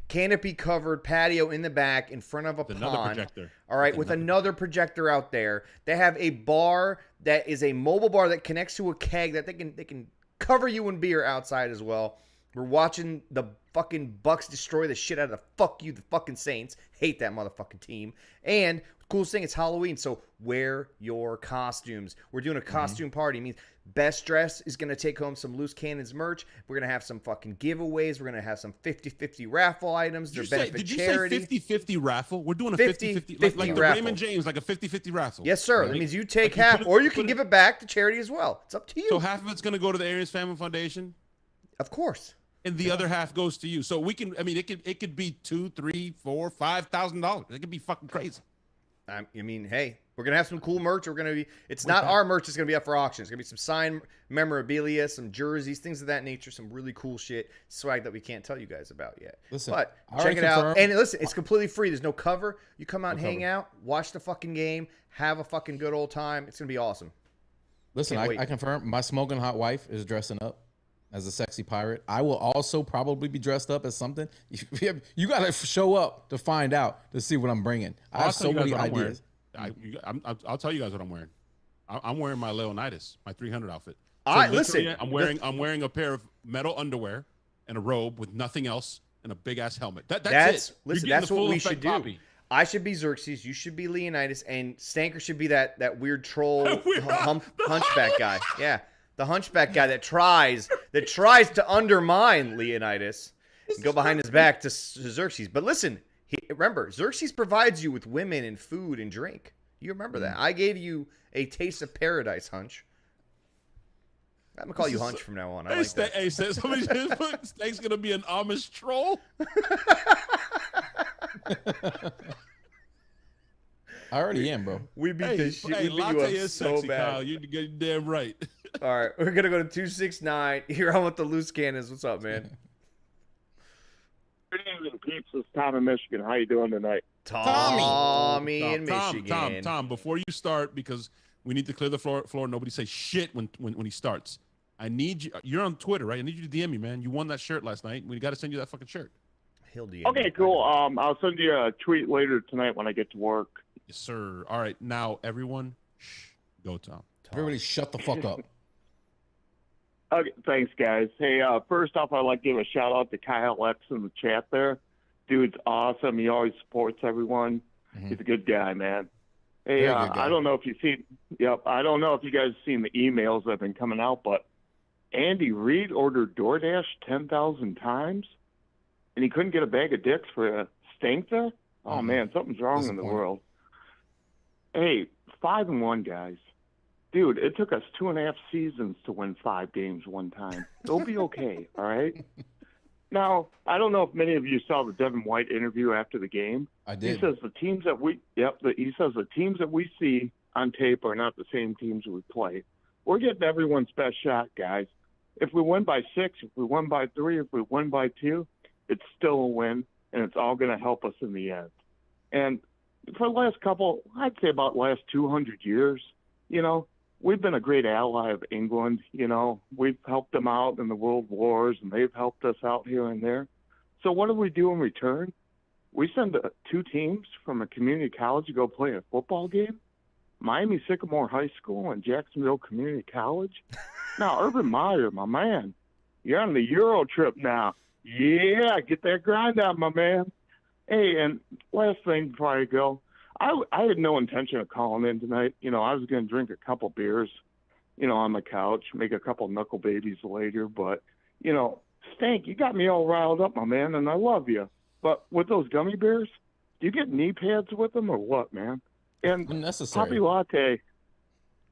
canopy covered patio in the back in front of a pond. Projector. All right, with another projector out there. They have a bar that is a mobile bar that connects to a keg that they can cover you in beer outside as well. We're watching the fucking Bucs destroy the shit out of the fucking Saints. Hate that motherfucking team. And coolest thing, it's Halloween, so wear your costumes. We're doing a costume party. It means best dress is going to take home some Loose Cannons merch. We're going to have some fucking giveaways. We're going to have some 50-50 raffle items. Did you say 50-50 raffle? We're doing a 50-50 like the Raymond James, like a 50-50 raffle. Yes, sir. That means you take half, or you can give it back to charity as well. It's up to you. So half of it's going to go to the Arians Family Foundation? Of course. And the other half goes to you. So we can, it could be $2,000, $3,000, $4,000, $5,000. It could be fucking crazy. Hey, we're going to have some cool merch. It's not our merch that's going to be up for auction. It's going to be some signed memorabilia, some jerseys, things of that nature, some really cool shit, swag that we can't tell you guys about yet. Listen, but check it out. And listen, it's completely free. There's no cover. You come out and hang out, watch the fucking game, have a fucking good old time. It's going to be awesome. Listen, I confirm my smoking hot wife is dressing up as a sexy pirate. I will also probably be dressed up as something. You got to show up to find out, to see what I'm bringing. I have so many ideas. I'll tell you guys what I'm wearing. I'm wearing my Leonidas, my 300 outfit. All right, listen. I'm wearing a pair of metal underwear and a robe with nothing else, and a big ass helmet. That's it. Listen, You're getting that's the what full we effect should do. Poppy. I should be Xerxes. You should be Leonidas, and Stanker should be that weird troll hunchback guy. Yeah, the hunchback guy that tries to undermine Leonidas and go behind his back to Xerxes. But listen, remember, Xerxes provides you with women and food and drink. You remember that? I gave you a taste of paradise, Hunch. I'm gonna call you Hunch from now on. I like that. Hey, somebody said Stank's gonna be an Amish troll. I already am, bro. We beat this shit. We beat you up is so sexy, bad. Kyle. You're damn right. All right, we're gonna go to 269. Here on with the loose cannons. What's up, man? Good evening, peeps. It's Tom in Michigan. How you doing tonight? Tommy in Michigan. Tom, before you start, because we need to clear the floor. Nobody say shit when he starts. I need you. You're on Twitter, right? I need you to DM me, man. You won that shirt last night. We got to send you that fucking shirt. He'll DM. Okay, cool. I'll send you a tweet later tonight when I get to work. Yes, sir. All right, now everyone, go, Tom. Everybody, shut the fuck up. Okay, thanks, guys. Hey, first off, I'd like to give a shout out to Kyle X in the chat there. Dude's awesome. He always supports everyone. Mm-hmm. He's a good guy, man. Hey, Very good guy. I don't know if you see. Yep, I don't know if you guys have seen the emails that have been coming out, but Andy Reid ordered DoorDash 10,000 times, and he couldn't get a bag of dicks for a stink there. Oh man, something's wrong in the world. Hey, 5-1, guys. Dude, it took us 2.5 seasons to win 5 games one time. It'll be okay, all right? Now, I don't know if many of you saw the Devin White interview after the game. I did. He says the teams that we see on tape are not the same teams we play. We're getting everyone's best shot, guys. If we win by 6, if we win by 3, if we win by 2, it's still a win, and it's all going to help us in the end. And for the last couple, I'd say about last 200 years, you know, we've been a great ally of England. You know, we've helped them out in the world wars, and they've helped us out here and there. So what do we do in return? We send 2 teams from a community college to go play a football game. Miami Sycamore High School and Jacksonville Community College. Now, Urban Meyer, my man, you're on the Euro trip now. Yeah, get that grind out, my man. Hey, and last thing before I go, I had no intention of calling in tonight. You know, I was going to drink a couple beers, you know, on my couch, make a couple knuckle babies later. But, you know, Stank, you got me all riled up, my man, and I love you. But with those gummy bears, do you get knee pads with them or what, man? And Unnecessary. Poppy Latte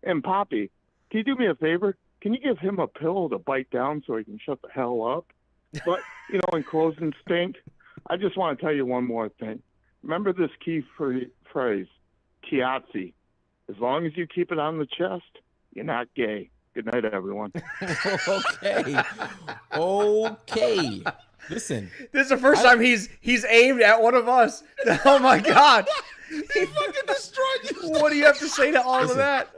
and Poppy, can you do me a favor? Can you give him a pillow to bite down so he can shut the hell up? But, you know, in closing, Stink, I just want to tell you one more thing. Remember this key phrase, Kiatsi. As long as you keep it on the chest, you're not gay. Good night, everyone. Okay. Listen. This is the first time he's aimed at one of us. Oh my God. He fucking destroyed you. What do you have to say to all of that?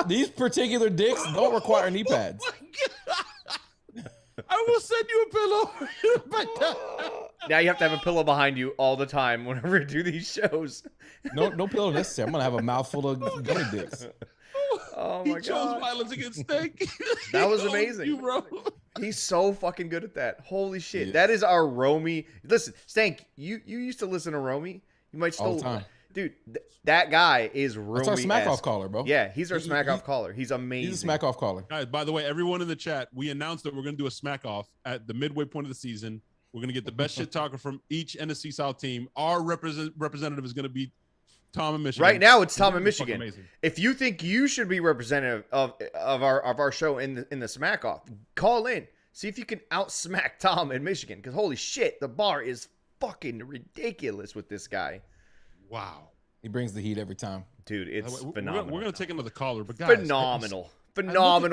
These particular dicks don't require knee pads. Oh my God. I will send you a pillow. Now you have to have a pillow behind you all the time whenever you do these shows. No pillow necessary. I'm gonna have a mouthful of gummy dicks. Oh my God. He chose violence against Stank. That was amazing. You, bro. He's so fucking good at that. Holy shit. Yeah. That is our Romy. Listen, Stank, you used to listen to Romy. You might still. All the time. Dude, that guy is Romy. That's our smack off caller, bro. Yeah, he's our smack off caller. He's amazing. He's a smack off caller. Guys, by the way, everyone in the chat, we announced that we're going to do a smack off at the midway point of the season. We're going to get the best shit talker from each NFC South team. Our representative is going to be Tom in Michigan. Right now, it's Tom in Michigan. Amazing. If you think you should be representative of our show in the smack off, call in. See if you can out-smack Tom in Michigan. Because holy shit, the bar is fucking ridiculous with this guy. Wow. He brings the heat every time. Dude, it's phenomenal. We're going to take another caller, but guys. Phenomenal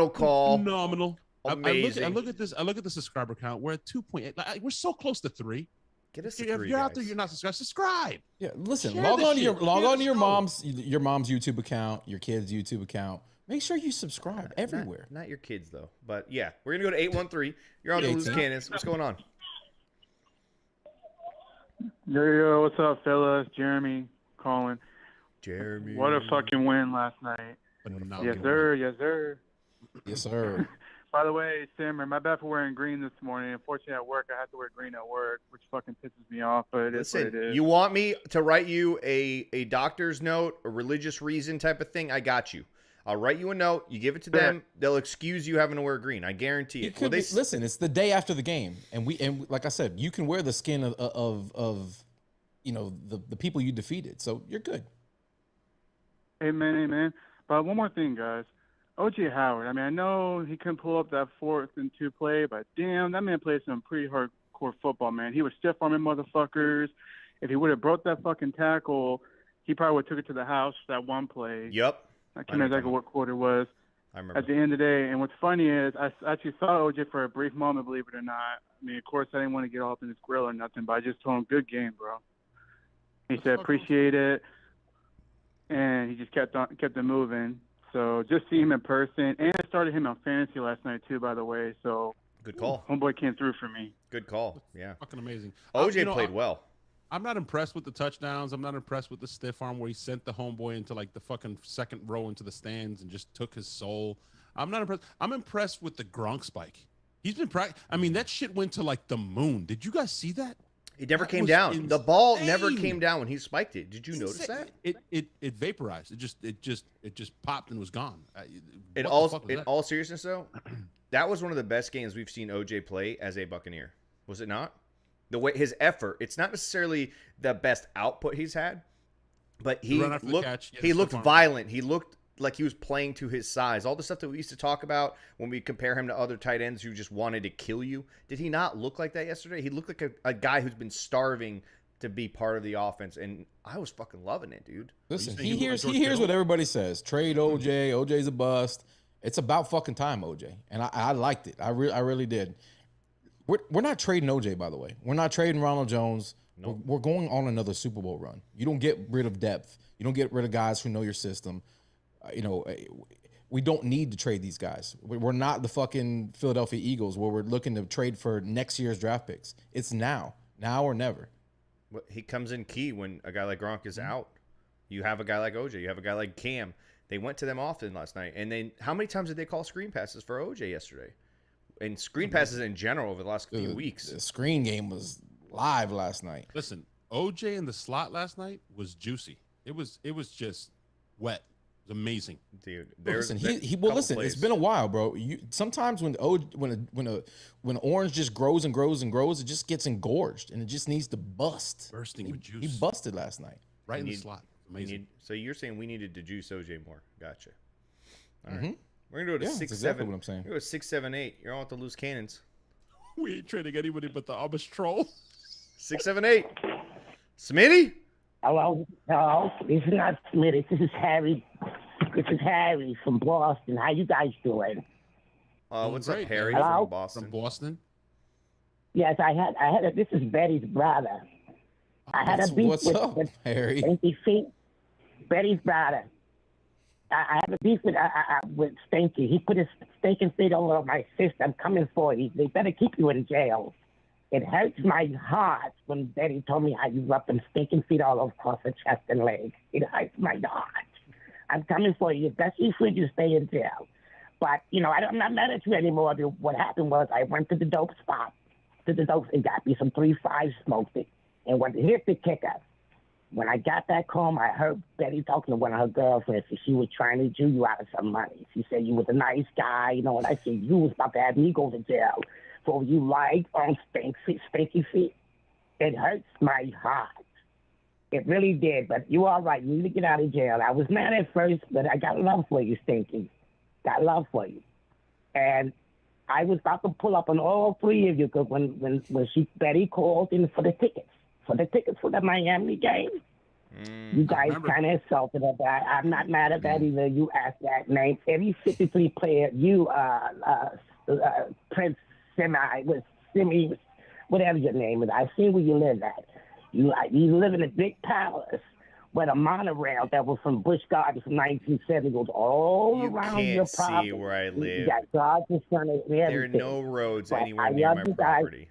call. Phenomenal. Amazing. I look at this. I look at the subscriber count. We're at 2.8. We're so close to 3. Get us to If 3, you're guys. out there, you're not subscribed. Subscribe. Yeah, listen. Share Log the on to shit. your Share the your mom's YouTube account, your kid's YouTube account. Make sure you subscribe everywhere. Not your kids though, but yeah, we're gonna go to 813. You're on the loose cannons. What's going on? Yo, what's up, fellas? Jeremy calling. Jeremy. What a fucking win last night. Phenomenal. Yes, sir. Yes, sir. Yes, sir. By the way, Sherman, my bad for wearing green this morning. Unfortunately, at work, I have to wear green at work, which fucking pisses me off, but it is what it is. You want me to write you a doctor's note, a religious reason type of thing? I got you. I'll write you a note. You give it to them. They'll excuse you having to wear green. I guarantee it. Listen, it's the day after the game, and like I said, you can wear the skin of the people you defeated, so you're good. Amen. But one more thing, guys. O.J. Howard, I mean, I know he couldn't pull up that 4th and 2 play, but damn, that man played some pretty hardcore football, man. He was stiff-arming motherfuckers. If he would have broke that fucking tackle, he probably would have took it to the house, that one play. Yep. I can't remember exactly what quarter it was. I remember. At the end of the day, and what's funny is I actually saw O.J. for a brief moment, believe it or not. I mean, of course, I didn't want to get all up in his grill or nothing, but I just told him, good game, bro. He said, appreciate it, and he just kept it moving. So just see him in person, and I started him on fantasy last night too, by the way. So good call. Homeboy came through for me. Good call. Yeah, fucking amazing. OJ played well. I'm not impressed with the touchdowns. I'm not impressed with the stiff arm where he sent the homeboy into like the fucking second row into the stands and just took his soul. I'm not impressed. I'm impressed with the Gronk spike. He's been I mean, that shit went to like the moon. Did you guys see that? It never came down. Insane. The ball never came down when he spiked it. Did you notice that? It vaporized. It just popped and was gone. In all seriousness, though, that was one of the best games we've seen OJ play as a Buccaneer. Was it not? The way his effort. It's not necessarily the best output he's had, but he looked violent. He looked like he was playing to his size. All the stuff that we used to talk about when we compare him to other tight ends who just wanted to kill you. Did he not look like that yesterday? He looked like a guy who's been starving to be part of the offense, and I was fucking loving it, dude. Listen, he hears what everybody says. Trade OJ. OJ's a bust. It's about fucking time, OJ. And I liked it. I really did. We're not trading OJ, by the way. We're not trading Ronald Jones. Nope. We're going on another Super Bowl run. You don't get rid of depth. You don't get rid of guys who know your system. We don't need to trade these guys. We're not the fucking Philadelphia Eagles where we're looking to trade for next year's draft picks. It's now or never. Well, he comes in key when a guy like Gronk is out. You have a guy like OJ. You have a guy like Cam. They went to them often last night. And then how many times did they call screen passes for OJ yesterday? And screen passes in general over the last few weeks. The screen game was live last night. Listen, OJ in the slot last night was juicy. It was just wet. It was amazing, dude. Listen, it's been a while, bro. Sometimes when orange just grows and grows and grows, it just gets engorged and it just needs to bust. Bursting with juice. He busted last night. Right in the slot. Amazing. So you're saying we needed to juice OJ more? Gotcha. All right. We're gonna go to 6, exactly 7. What I'm saying. We're gonna go 6, 7, 8. You're on with the loose cannons. We ain't trading anybody but the Amish troll. 6, 7, 8. Smitty? Hello. This is not Smitty. This is Harry. This is Harry from Boston. How you guys doing? What's up, Harry Hello? from Boston? From Boston? Yes, I had. This is Betty's brother. I had a beef with Harry. Betty's brother. I had a beef with Stinky. He put his stinking feet all over my fist. I'm coming for you. They better keep you in jail. It hurts my heart when Betty told me how you rubbed them stinking feet all across her chest and legs. It hurts my heart. I'm coming for you. If that's your food, you stay in jail. But, I'm not mad at you anymore. What happened was I went to the dope spot, and got me some 3-5, smoked it. And here's the kicker. When I got back home, I heard Betty talking to one of her girlfriends. She was trying to Jew you out of some money. She said you was a nice guy, and I said you was about to have me go to jail for you lied on stinky feet. It hurts my heart. It really did, but you all right. You need to get out of jail. I was mad at first, but I got love for you, Stinky. Got love for you. And I was about to pull up on all three of you because when Betty called in for the tickets for the Miami game. You guys kind of insulted her. I'm not mad at that either. You asked that name. Every 53 player, Prince Simi, whatever your name is. I see where you live at. You live in a big palace with a monorail that was from Busch Gardens from 1970. Goes all around your property. You can't see where I live. You got God's in front of everything. There are no roads anywhere near my property.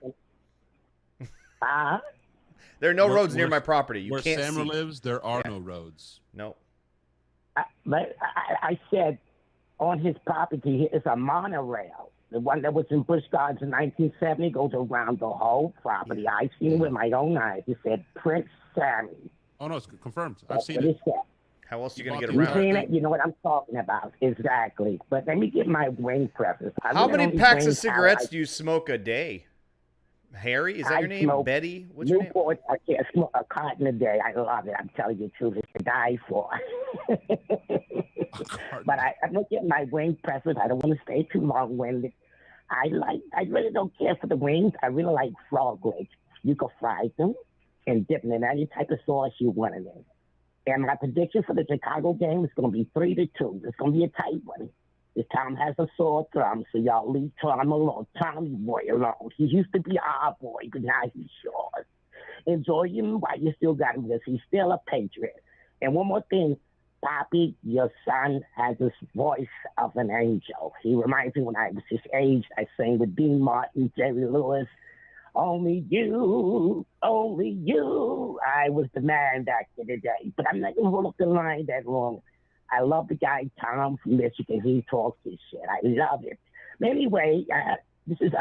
There are no roads near my property. You can't where Samra see. lives, there are no roads. No. I said on his property, it's a monorail. The one that was in Busch Gardens in 1970 goes around the whole property. I seen it with my own eyes. It said Prince Sammy. Oh, no, it's confirmed. I've That's seen what it. it said. How else are you going to get You around seen it? it? You know what I'm talking about. Exactly. But let me get my wing preface. How many packs of cigarettes do you smoke a day? Harry? Is that your name? Betty? What's your name? Newport, I can't smoke a carton a day. I love it. I'm telling you the truth. It's to die for. But I'm going to get my wing preface. I don't want to stay too long-winded. I really don't care for the wings. I really like frog legs. You can fry them and dip them in any type of sauce you want in it. And my prediction for the Chicago game is going to be 3-2. It's going to be a tight one. This Tom has a sore thumb, so y'all leave Tom alone. Tommy boy alone. He used to be our boy, but now he's yours. Enjoy him while you still got him, because he's still a Patriot. And one more thing, Poppy, your son has this voice of an angel. He reminds me when I was his age, I sang with Dean Martin, Jerry Lewis, only you, only you. I was the man back in the day. But I'm not going to hold up the line that long. I love the guy, Tom from Michigan. He talks his shit. I love it. But anyway, this is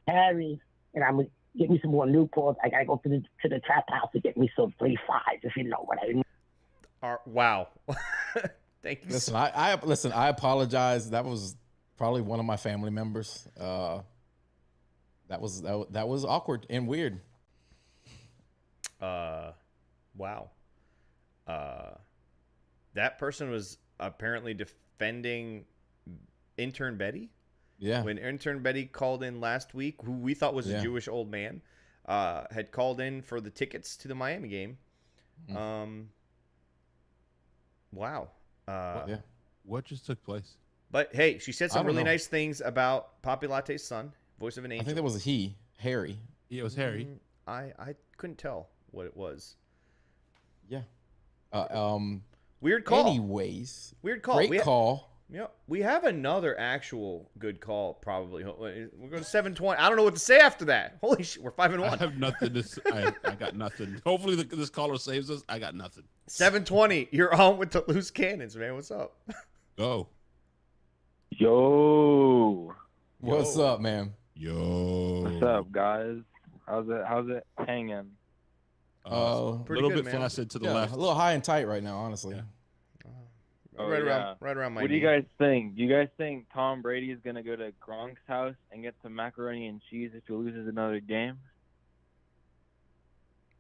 Harry, and I'm going to get me some more Newports. I got to go to the trap house to get me some 3-5s, if you know what I mean. Wow. Thank you. Listen, I apologize. That was probably one of my family members. That was awkward and weird. Wow. That person was apparently defending intern Betty. Yeah. When intern Betty called in last week, who we thought was a Jewish old man, had called in for the tickets to the Miami game. Wow. What just took place? But hey, she said some really nice things about Poppy Latte's son, voice of an angel. I think that was a he, Harry. Yeah, it was Harry. I couldn't tell what it was. Yeah. Weird call. Anyways. Weird call. Great call. Yeah, we have another actual good call, probably. We're going to 720. I don't know what to say after that. Holy shit, we're 5-1. I have nothing to say. I got nothing. Hopefully this caller saves us. I got nothing. 720. You're on with the loose cannons, man. What's up? Go. Yo. What's up, man? Yo. What's up, guys? How's it hanging? A little bit flaccid to the left. A little high and tight right now, honestly. Right around my What do you guys think? Do you guys think Tom Brady is going to go to Gronk's house and get some macaroni and cheese if he loses another game?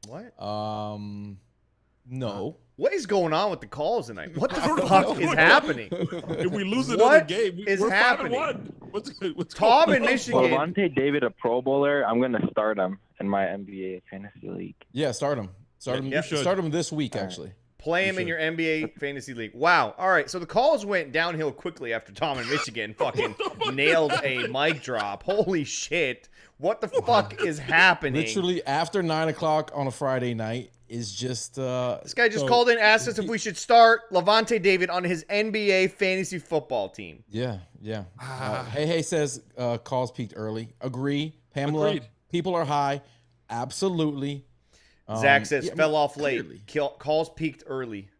What? No. What is going on with the calls tonight? What the fuck is happening? If we lose another game, we're happening? 5-1. What's Tom going in on? Michigan. Levante David, a Pro Bowler. I'm going to start him in my NBA fantasy league. Yeah, start him. Start him this week, actually. Play him in your NBA fantasy league. Wow. All right. So the calls went downhill quickly after Tom in Michigan fucking nailed a mic drop. Holy shit. What the fuck is happening? Literally after 9 o'clock on a Friday night is just... this guy just called in, asked us if we should start Levante David on his NBA fantasy football team. Yeah. Hey says calls peaked early. Agree. Pamela, Agreed. People are high. Absolutely. Zach says fell off late. Calls peaked early.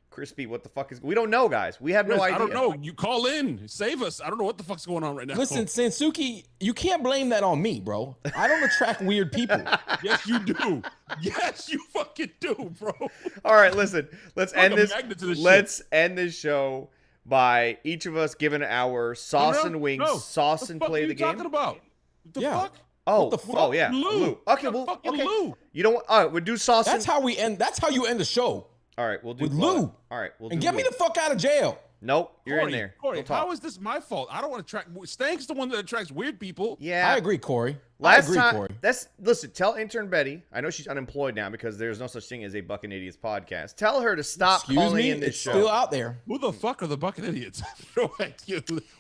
Crispy, what the fuck is... We don't know, guys. We have no idea. I don't know. You call in. Save us. I don't know what the fuck's going on right now. Listen, Sansuki, you can't blame that on me, bro. I don't attract weird people. Yes, you do. Yes, you fucking do, bro. All right, listen. Let's end this. Let's end this show by each of us giving our sauce and wings, sauce and play the game. What are you talking about? What the fuck? Oh, the fuck? Oh yeah, Lou. Okay, Lou. You don't. All right, we'll do sauce. That's how we end. That's how you end the show. All right, we'll do with Lou. All right, we'll and do get me the fuck out of jail. Nope, you're Corey, in there. Corey, how is this my fault? I don't want to attract. Stank's the one that attracts weird people. Yeah, I agree, Corey. Corey. Listen. Tell intern Betty. I know she's unemployed now because there's no such thing as a Buccaneers podcast. Tell her to stop calling in this it's show. Still out there. Who the fuck are the Buccaneers? When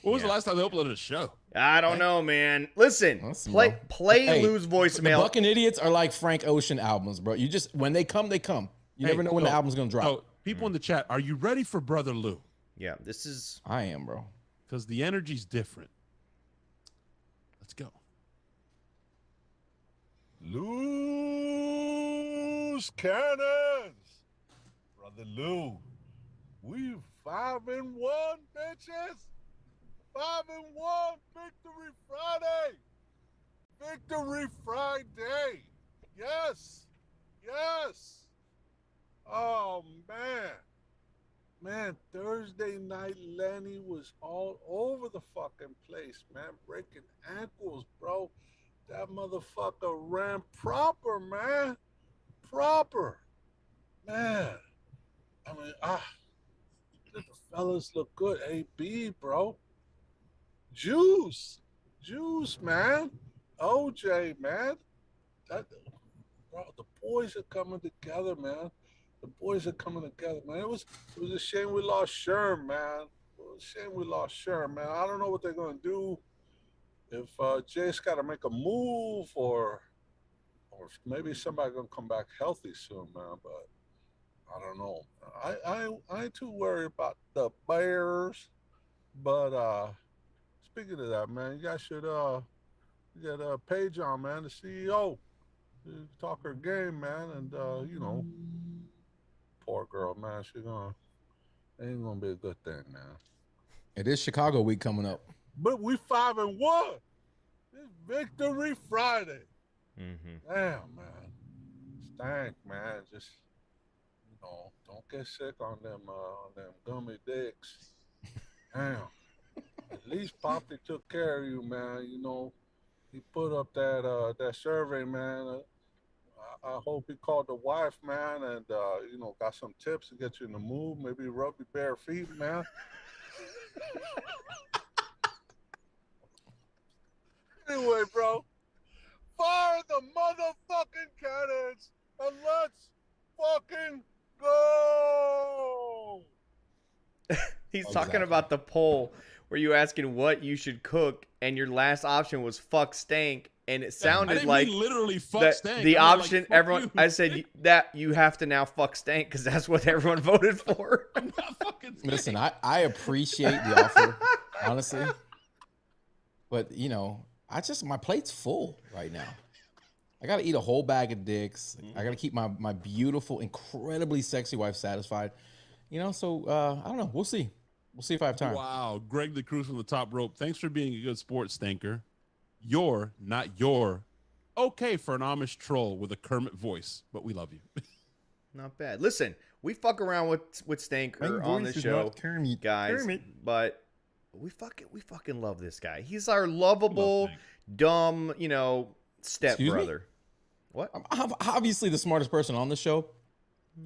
was the last time they uploaded a show? I don't know, man. Listen, play Lou's voicemail. The Buccaneers are like Frank Ocean albums, bro. You just when they come, they come. You never know when the album's gonna drop. So people in the chat, are you ready for Brother Lou? Yeah, this is. I am, bro. Because the energy's different. Let's go. Loose cannons, Brother Lou. We 5-1, bitches. 5-1, Victory Friday! Victory Friday! Yes! Yes! Oh, man. Man, Thursday night, Lenny was all over the fucking place, man. Breaking ankles, bro. That motherfucker ran proper, man. Proper. Man. I mean, the fellas look good. AB, bro. Juice, man. OJ, man. That, bro, the boys are coming together, man. The boys are coming together, man. It was a shame we lost Sherman, man. It was a shame we lost Sherman, man. I don't know what they're gonna do if Jay's got to make a move, or maybe somebody gonna come back healthy soon, man. But I don't know. I ain't too worried about the Bears, but speaking of that, man, you guys should get Paige on, man, the CEO. Talk her game, man, and you know, poor girl, man, ain't gonna be a good thing, man. It is Chicago week coming up. But we 5-1. It's Victory Friday. Mm-hmm. Damn, man. Stank, man. Just, you know, don't get sick on them gummy dicks. Damn. At least Poppy took care of you, man. You know, he put up that survey, man. I hope he called the wife, man, and you know, got some tips to get you in the mood. Maybe rub your bare feet, man. Anyway, bro, fire the motherfucking cannons and let's fucking go. He's talking about the poll where you asking what you should cook, and your last option was fuck stank, and it sounded like literally fuck stank. The option like, everyone, you. I said that you have to now fuck stank because that's what everyone voted for. I'm not fucking stank. Listen, I appreciate the offer, honestly, but you know, my plate's full right now. I got to eat a whole bag of dicks. I got to keep my beautiful, incredibly sexy wife satisfied. You know, so I don't know. We'll see. We'll see if I have time. Wow. Greg the Cruz from the top rope. Thanks for being a good sports stinker. You're not your okay for an Amish troll with a Kermit voice, but we love you. Not bad. Listen, we fuck around with Stanker on this show, guys, but we fucking love this guy. He's our lovable, dumb, you know, step brother. What? I'm obviously the smartest person on the show.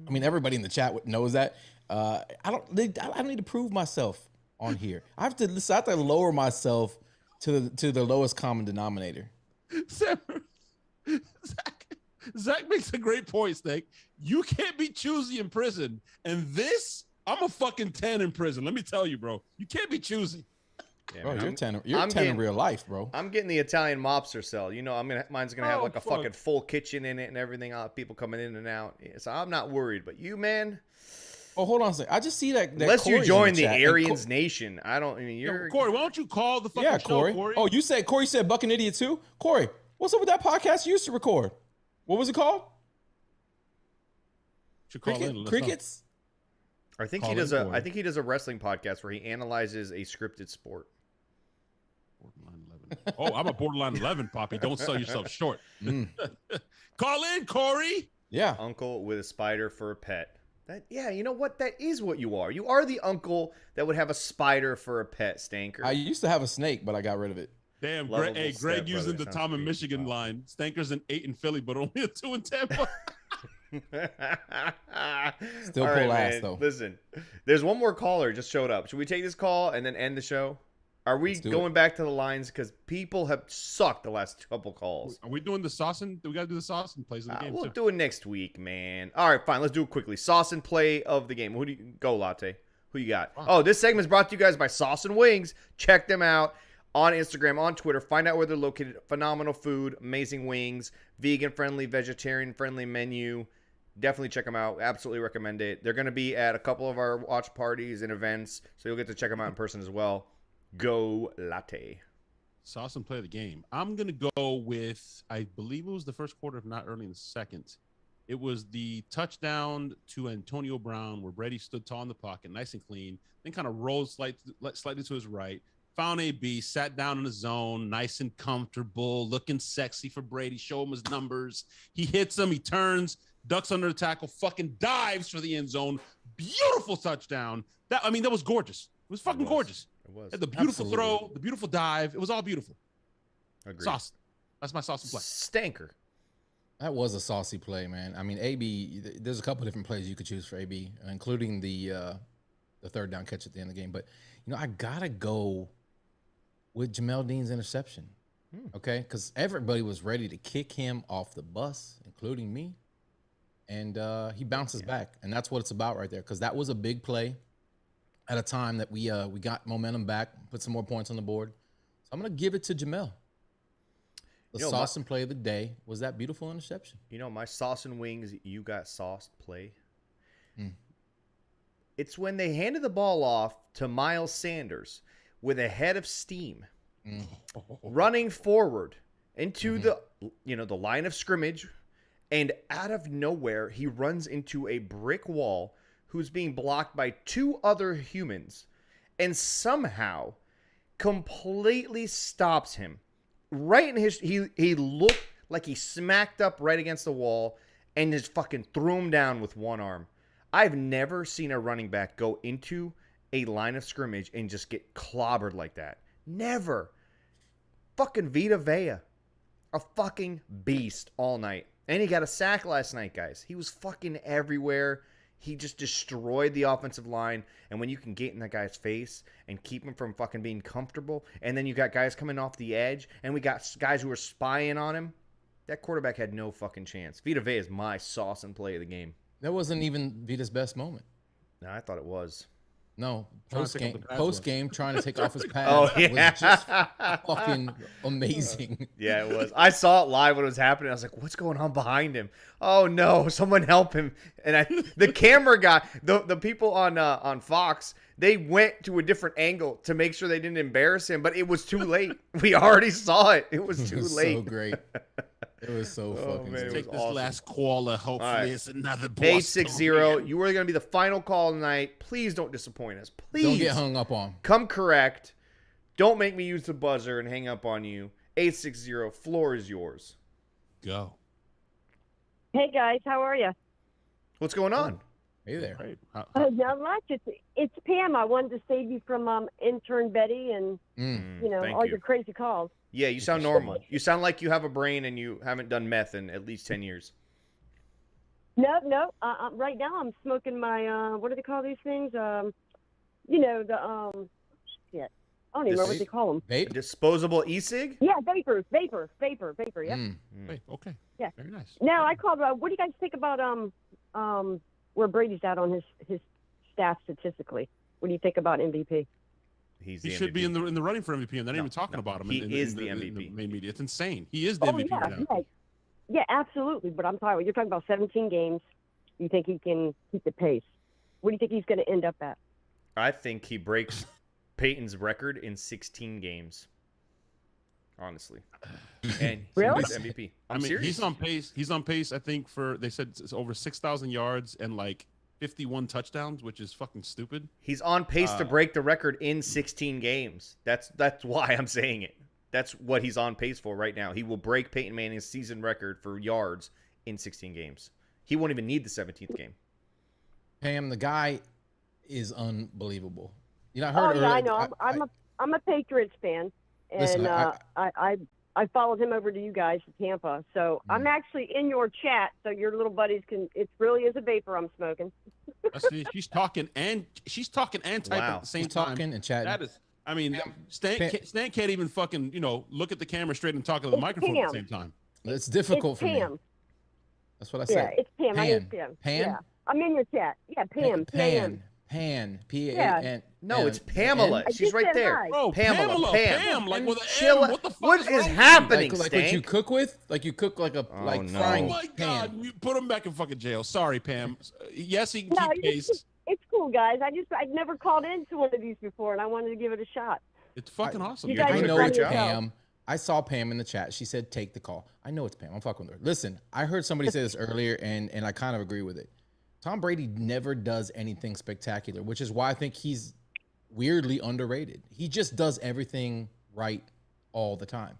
I mean, everybody in the chat knows that. I don't need to prove myself on here. I have to lower myself to the lowest common denominator. Zach makes a great point, Snake. You can't be choosy in prison, and this, I'm a fucking 10 in prison. Let me tell you, bro. You can't be choosy. Yeah, bro, you're 10 in real life, bro. I'm getting the Italian mobster cell. You know, mine's gonna have like a fucking full kitchen in it and everything. People coming in and out. So I'm not worried. But you, man. Oh, hold on a second. I just see that unless Corey's you join the Aryans Nation, I don't. I mean, you're Corey. Why don't you call the fucking show, Corey? Oh, Corey said Buck an Idiot too. Corey, what's up with that podcast you used to record? What was it called? Crickets. I think he does a wrestling podcast where he analyzes a scripted sport. Borderline 11. Oh, I'm a borderline 11, Poppy. Don't sell yourself short. Call in, Corey. Yeah. Uncle with a spider for a pet. Yeah, you know what? That is what you are. You are the uncle that would have a spider for a pet, Stanker. I used to have a snake, but I got rid of it. Damn, Greg using the Tom in Michigan line. Stanker's an 8 in Philly, but only a 2 in Tampa. Still pull ass, though. Listen, there's one more caller just showed up. Should we take this call and then end the show? Are we going back to the lines? Because people have sucked the last couple calls. Are we doing the sauce? We got to do the sauce and plays of the game, we'll do it next week, man. All right, fine. Let's do it quickly. Sauce and play of the game. Who do you go, Latte? Who you got? Wow. Oh, this segment is brought to you guys by Sauce and Wings. Check them out on Instagram, on Twitter. Find out where they're located. Phenomenal food, amazing wings, vegan-friendly, vegetarian-friendly menu. Definitely check them out. Absolutely recommend it. They're going to be at a couple of our watch parties and events, so you'll get to check them out in person as well. Go Latte. Sauce and play the game. I'm going to go with, I believe it was the first quarter, if not early in the second. It was the touchdown to Antonio Brown where Brady stood tall in the pocket, nice and clean, then kind of rolled slightly to his right, found AB, sat down in the zone, nice and comfortable, looking sexy for Brady, show him his numbers. He hits him, he turns, ducks under the tackle, fucking dives for the end zone. Beautiful touchdown. That was gorgeous. It was fucking gorgeous. It was. The beautiful throw, the beautiful dive. It was all beautiful. Agreed. Sauce. That's my sauce and play. Stanker. That was a saucy play, man. I mean, AB, there's a couple different plays you could choose for AB, including the third down catch at the end of the game. But, I got to go with Jamel Dean's interception, okay? Because everybody was ready to kick him off the bus, including me. And he bounces back, and that's what it's about right there, because that was a big play at a time that we got momentum back, put some more points on the board. So I'm going to give it to Jamel. The sauce and play of the day was that beautiful interception. My sauce and wings, you got sauced play. It's when they handed the ball off to Miles Sanders with a head of steam, running forward into the line of scrimmage, and out of nowhere, he runs into a brick wall who's being blocked by two other humans and somehow completely stops him. Right in his, he looked like he smacked up right against the wall and just fucking threw him down with one arm. I've never seen a running back go into a line of scrimmage and just get clobbered like that. Never. Fucking Vita Vea. A fucking beast all night. And he got a sack last night, guys. He was fucking everywhere. He just destroyed the offensive line. And when you can get in that guy's face and keep him from fucking being comfortable, and then you got guys coming off the edge, and we got guys who are spying on him, that quarterback had no fucking chance. Vita Vea is my sauce and play of the game. That wasn't even Vita's best moment. No, I thought it was. No, post game, trying to take off his pad was just fucking amazing. Yeah, it was. I saw it live when it was happening. I was like, "What's going on behind him? Oh no, someone help him!" And the camera guy, the people on Fox, they went to a different angle to make sure they didn't embarrass him, but it was too late. We already saw it. It was too late. So great. It was so fucking man, great. Take this last caller. Hopefully it's another boss. 860. You are going to be the final call tonight. Please don't disappoint us. Please. Don't get hung up on. Come correct. Don't make me use the buzzer and hang up on you. 860. Floor is yours. Go. Hey, guys. How are you? What's going on? Hey there. Not much. It's Pam. I wanted to save you from intern Betty and, all your crazy calls. Yeah, you sound normal. You sound like you have a brain and you haven't done meth in at least 10 years. No. Right now I'm smoking my, what do they call these things? Shit. I don't even remember what they call them. Vape? Disposable e-cig? Yeah, vapor, yeah. Hey, okay. Yeah. Very nice. Now, I called, what do you guys think about where Brady's at on his stats statistically? What do you think about MVP? He should be in the running for MVP, and they're not even talking about him. He is the MVP. In the main media. It's insane. He is the MVP right now. Yeah, absolutely. But you're talking about 17 games. You think he can keep the pace? What do you think he's going to end up at? I think he breaks Peyton's record in 16 games. Honestly. And really? He's MVP. I'm serious. He's on pace. He's on pace, I think, they said it's over 6,000 yards and like 51 touchdowns, which is fucking stupid. He's on pace to break the record in 16 games. That's why I'm saying it. That's what he's on pace for right now. He will break Peyton Manning's season record for yards in 16 games. He won't even need the 17th game. Pam, the guy is unbelievable. I heard. I know. I'm a Patriots fan, and listen, I followed him over to you guys to Tampa. So I'm actually in your chat, so your little buddies can. It really is a vapor I'm smoking. She's talking and typing at the same time. Talking and chatting. That is. I mean, Stan can't even fucking look at the camera straight and talk to the microphone at the same time. It's difficult for me. That's what I said. Yeah, it's Pam. Pan. I know Pam. Pan? Yeah. I'm in your chat. Yeah, Pam. Pan. P-A-N. No, it's Pamela. She's right there. Bro, Pamela. Pam. Like with an Chill. M. What the fuck? What is happening, Like Stank? what you cook with? Like you cook like a no. frying Oh my God! pan. You put him back in fucking jail. Sorry, Pam. Yes, he can No, keep pace. it's cool, guys. I'd never called into one of these before, and I wanted to give it a shot. It's fucking awesome. You You're guys doing I a know great it's job. Pam. I saw Pam in the chat. She said, take the call. I know it's Pam. I'm fucking with her. Listen, I heard somebody say this earlier, and I kind of agree with it. Tom Brady never does anything spectacular, which is why I think he's weirdly underrated. He just does everything right all the time.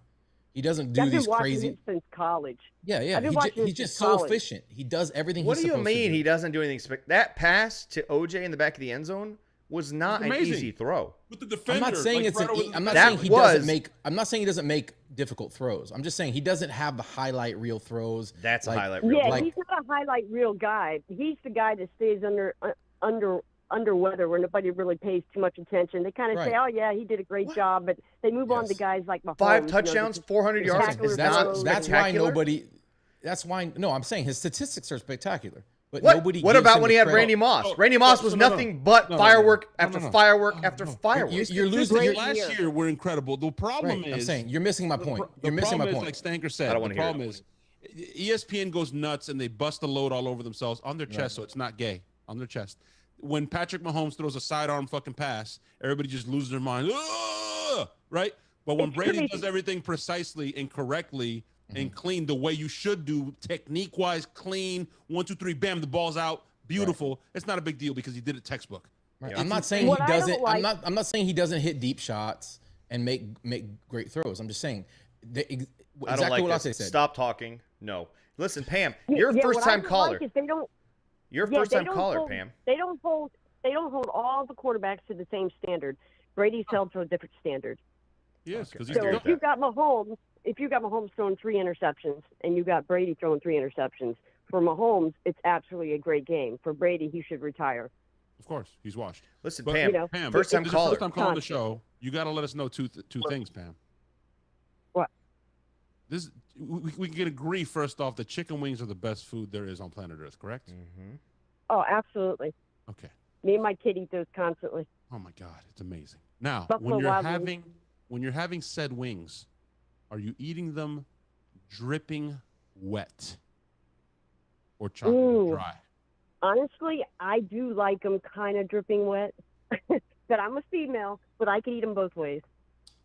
He doesn't do these crazy. Him since college. Yeah. He's just so efficient. He does everything. What he's do you supposed to mean do. He doesn't do anything? That pass to OJ in the back of the end zone was not an easy throw. With the defender, I'm not saying like, it's. right I'm not saying he doesn't make. I'm not saying he doesn't make difficult throws. I'm just saying he doesn't have the highlight reel throws. That's like, a highlight reel. Yeah, he's not a highlight reel guy. He's the guy that stays under weather where nobody really pays too much attention. They kind of say, "Oh yeah, he did a great job," but they move on to guys like Mahomes. 5 touchdowns, 400 yards. That's why nobody. That's why no. I'm saying his statistics are spectacular, but what? nobody. What about when he had Randy Moss? Randy Moss was nothing but firework after firework after firework. You're losing. Last year were incredible. The problem is, I'm saying you're missing my point. You're missing my point. Like Stanker said, the problem is, ESPN goes nuts and they bust the load all over themselves on their chest, so it's not gay on their chest. When Patrick Mahomes throws a sidearm fucking pass, everybody just loses their mind. Right? But when Brady does everything precisely and correctly and clean the way you should do, technique-wise, clean, 1, 2, 3, bam, the ball's out, beautiful. It's not a big deal because he did it textbook. Right. I'm not saying he doesn't. I'm not saying he doesn't hit deep shots and make great throws. I'm just saying exactly what I said. Stop talking. No. Listen, Pam, you're a first-time caller. You're a first-time caller, Pam. They don't hold all the quarterbacks to the same standard. Brady's held to a different standard. Yes, because so if you got Mahomes throwing 3 interceptions and you got Brady throwing 3 interceptions, for Mahomes it's absolutely a great game. For Brady, he should retire. Of course, he's washed. Listen, but, Pam, Pam, first-time caller. First time calling the show. You got to let us know two things, Pam. What? We can agree first off that chicken wings are the best food there is on planet Earth, correct? Mm-hmm. Oh, absolutely. Okay. Me and my kid eat those constantly. Oh my God, it's amazing. Now, Buffalo when you're having said wings, are you eating them dripping wet or chocolate dry? Honestly, I do like them kind of dripping wet. But I'm a female, but I can eat them both ways.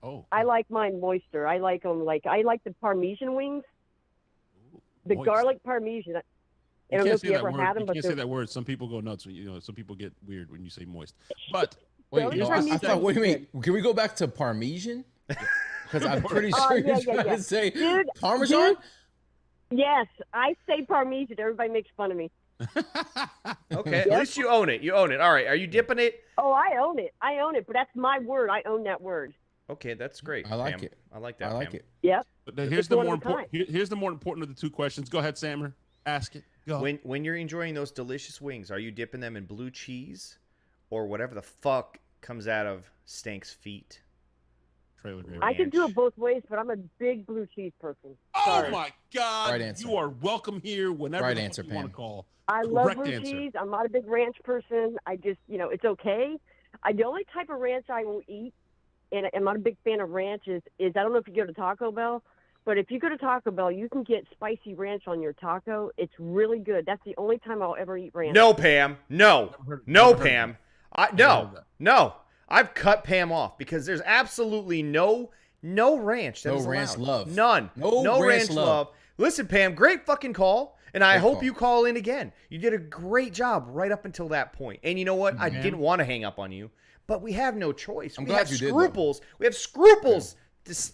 Oh. I like mine moister. I like them I like the Parmesan wings. The garlic Parmesan. I don't know if you ever had them, but you can't say that word. Some people go nuts. Some people get weird when you say moist. But wait, I thought. What do you mean? Can we go back to Parmesan? Because I'm pretty sure you're trying to say Parmesan. Yes, I say Parmesan. Everybody makes fun of me. Okay, at least you own it. You own it. All right, are you dipping it? Oh, I own it. But that's my word. I own that word. Okay, that's great. I like it. I like that. I like it. Yep. But here's the more important. Here's the more important of the 2 questions. Go ahead, Sammer. Ask it. Go. When you're enjoying those delicious wings, are you dipping them in blue cheese or whatever the fuck comes out of Stank's feet? Trailer gravy. I can do it both ways, but I'm a big blue cheese person. Oh my God! Right answer. You are welcome here whenever you want to call. I love blue cheese. I'm not a big ranch person. I just, it's okay. The only type of ranch I won't eat, and I'm not a big fan of ranch, is I don't know if you go to Taco Bell, but if you go to Taco Bell, you can get spicy ranch on your taco. It's really good. That's the only time I'll ever eat ranch. No, Pam. No, Pam. No. I've cut Pam off because there's absolutely no ranch. No ranch love. None. No ranch love. Listen, Pam, great fucking call. And I hope you call in again. You did a great job right up until that point. And you know what? I didn't want to hang up on you, but we have no choice. We have scruples. We have scruples.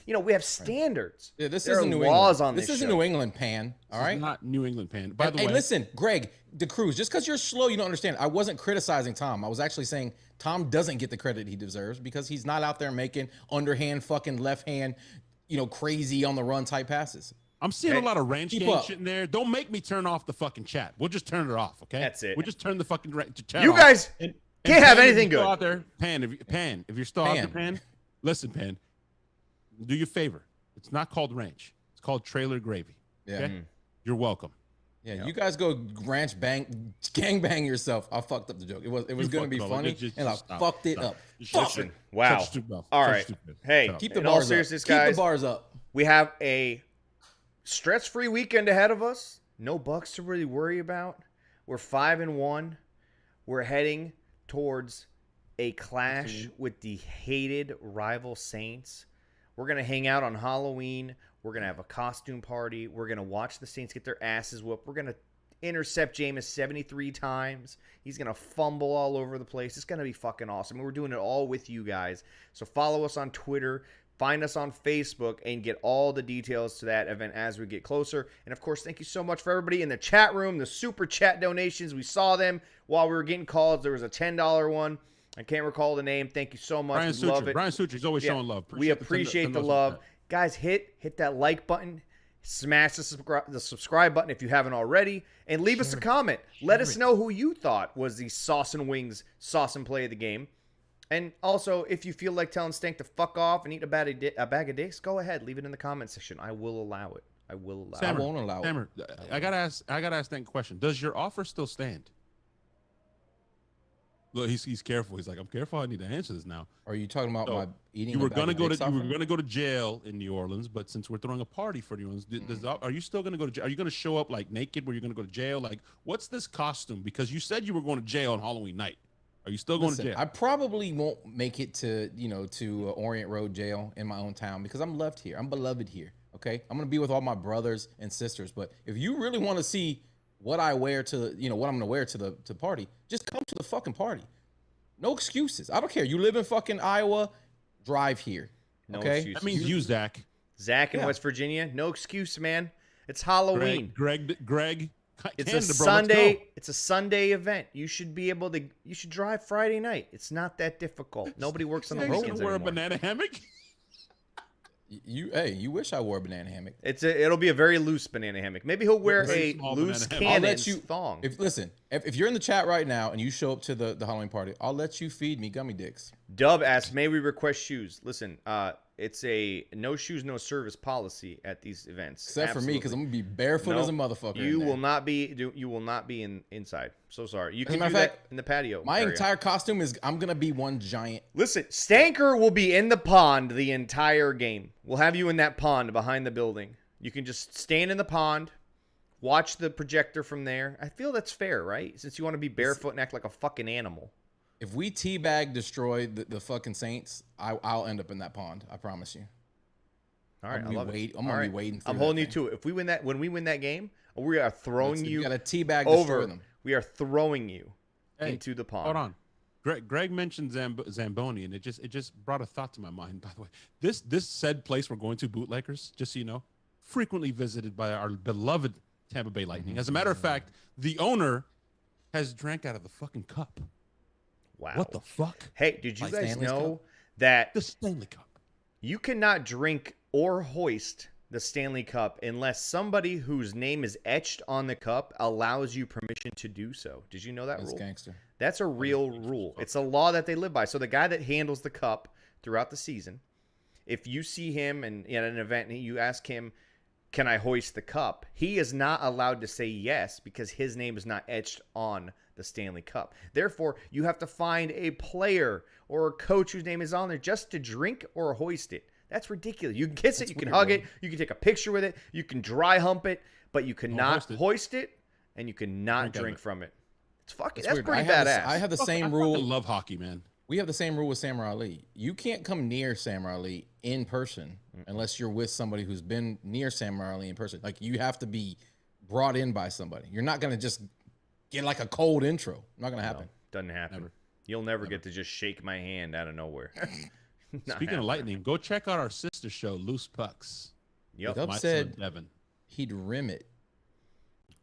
We have standards. Yeah, this isn't New laws England. on this isn't show. New England, Pan. All right, not New England, Pan. By the way, hey, listen, Greg, DeCruz. Just because you're slow, you don't understand. I wasn't criticizing Tom. I was actually saying Tom doesn't get the credit he deserves because he's not out there making underhand, fucking left hand, crazy on the run type passes. I'm seeing a lot of ranch game shit in there. Don't make me turn off the fucking chat. We'll just turn it off, okay? That's it. We'll just turn the fucking chat you off. Guys can't have anything good. Out there, Pan, if you're still out there, Pan, listen, Pan, do your favor. It's not called ranch. It's called trailer gravy. Yeah. Okay? You're welcome. Yeah, you guys go gang bang yourself. I fucked up the joke. It was going to be funny, and I fucked it up. Listen, wow. All right. Hey, keep the bars up. Guys, keep the bars up. We have a stress-free weekend ahead of us. No Bucs to really worry about. We're 5-1. We're heading towards a clash with the hated rival Saints. We're going to hang out on Halloween. We're going to have a costume party. We're going to watch the Saints get their asses whooped. We're going to intercept Jameis 73 times. He's going to fumble all over the place. It's going to be fucking awesome. We're doing it all with you guys. So follow us on Twitter. Find us on Facebook and get all the details to that event as we get closer. And, of course, thank you so much for everybody in the chat room, the super chat donations. We saw them while we were getting calls. There was a $10 one. I can't recall the name. Thank you so much. Brian We Sucher. love it. Brian Sucher's always showing love. We appreciate the love. Guys, hit that like button. Smash the subscribe button if you haven't already. And leave us a comment. Let us know who you thought was the Sauce and Wings sauce and play of the game. And also, if you feel like telling Stank to fuck off and eat a bag of dicks, go ahead. Leave it in the comment section. I will allow it. I will allow it. I won't allow it. I gotta ask Stank a question. Does your offer still stand? Look, he's careful. He's like, I'm careful. I need to answer this now. Are you talking about my eating? You were gonna go to jail in New Orleans, but since we're throwing a party for New Orleans, are you still gonna go to jail? Are you gonna show up like naked? Where you're gonna go to jail? Like, what's this costume? Because you said you were going to jail on Halloween night. Are you still going to jail? I probably won't make it to Orient Road Jail in my own town because I'm loved here. I'm beloved here. Okay, I'm gonna be with all my brothers and sisters. But if you really want to see what I wear to what I'm gonna wear to the party, just come to the fucking party. No excuses. I don't care. You live in fucking Iowa, drive here. No okay, excuses. That means you, Zach. Zach in West Virginia. No excuse, man. It's Halloween. Greg. It's a Sunday. It's a Sunday event. You should be able to. You should drive Friday night. It's not that difficult. Nobody works on the weekends wear anymore. a banana hammock. You wish I wore a banana hammock. It'll be a very loose banana hammock. Maybe he'll wear a loose cannon thong. If you're in the chat right now and you show up to the Halloween party, I'll let you feed me gummy dicks. Dub asks, may we request shoes? Listen, it's a no shoes, no service policy at these events. Except for me, because I'm gonna be barefoot as a motherfucker. You will not be. You will not be inside. So sorry. You can do that in the patio. My entire costume is. I'm gonna be one giant. Listen, Stanker will be in the pond the entire game. We'll have you in that pond behind the building. You can just stand in the pond, watch the projector from there. I feel that's fair, right? Since you want to be barefoot and act like a fucking animal. If we teabag destroy the fucking Saints, I'll end up in that pond. I promise you. All right, I love it. I'm gonna be waiting. I'm holding you to it. If we win that, when we win that game, we are throwing you. You got a teabag over them. We are throwing you into the pond. Hold on. Greg mentioned Zamboni, and it just brought a thought to my mind. By the way, this said place we're going to, Bootleggers, just so you know, frequently visited by our beloved Tampa Bay Lightning. As a matter of fact, the owner has drank out of the fucking cup. Wow. What the fuck? Hey, did you guys know that the Stanley Cup? You cannot drink or hoist the Stanley Cup unless somebody whose name is etched on the cup allows you permission to do so. Did you know that rule? Gangster. That's a real rule. It's a law that they live by. So the guy that handles the cup throughout the season, if you see him at an event and you ask him, can I hoist the cup? He is not allowed to say yes because his name is not etched on the Stanley Cup. Therefore, you have to find a player or a coach whose name is on there just to drink or hoist it. That's ridiculous. You can kiss it, you can hug it, you can take a picture with it, you can dry hump it, but you cannot hoist it and you cannot drink from it. It's fucking. That's pretty badass. I have the same rule. I love hockey, man. We have the same rule with Samurai Ali. You can't come near Samurai Ali in person unless you're with somebody who's been near Samurai Ali in person. Like, you have to be brought in by somebody. You're not going to just get like a cold intro. Not going to happen. No, doesn't happen. Never. You'll never get to just shake my hand out of nowhere. Speaking of Lightning, go check out our sister show, Loose Pucks. Yep. Dub said he'd rim it.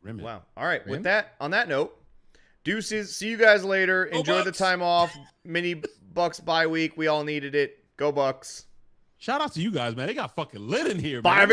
Rim it. Wow. All right. With that, on that note, deuces. See you guys later. Enjoy the time off. Mini Bucs bye week. We all needed it. Go Bucs. Shout out to you guys, man. They got fucking lit in here, man. 5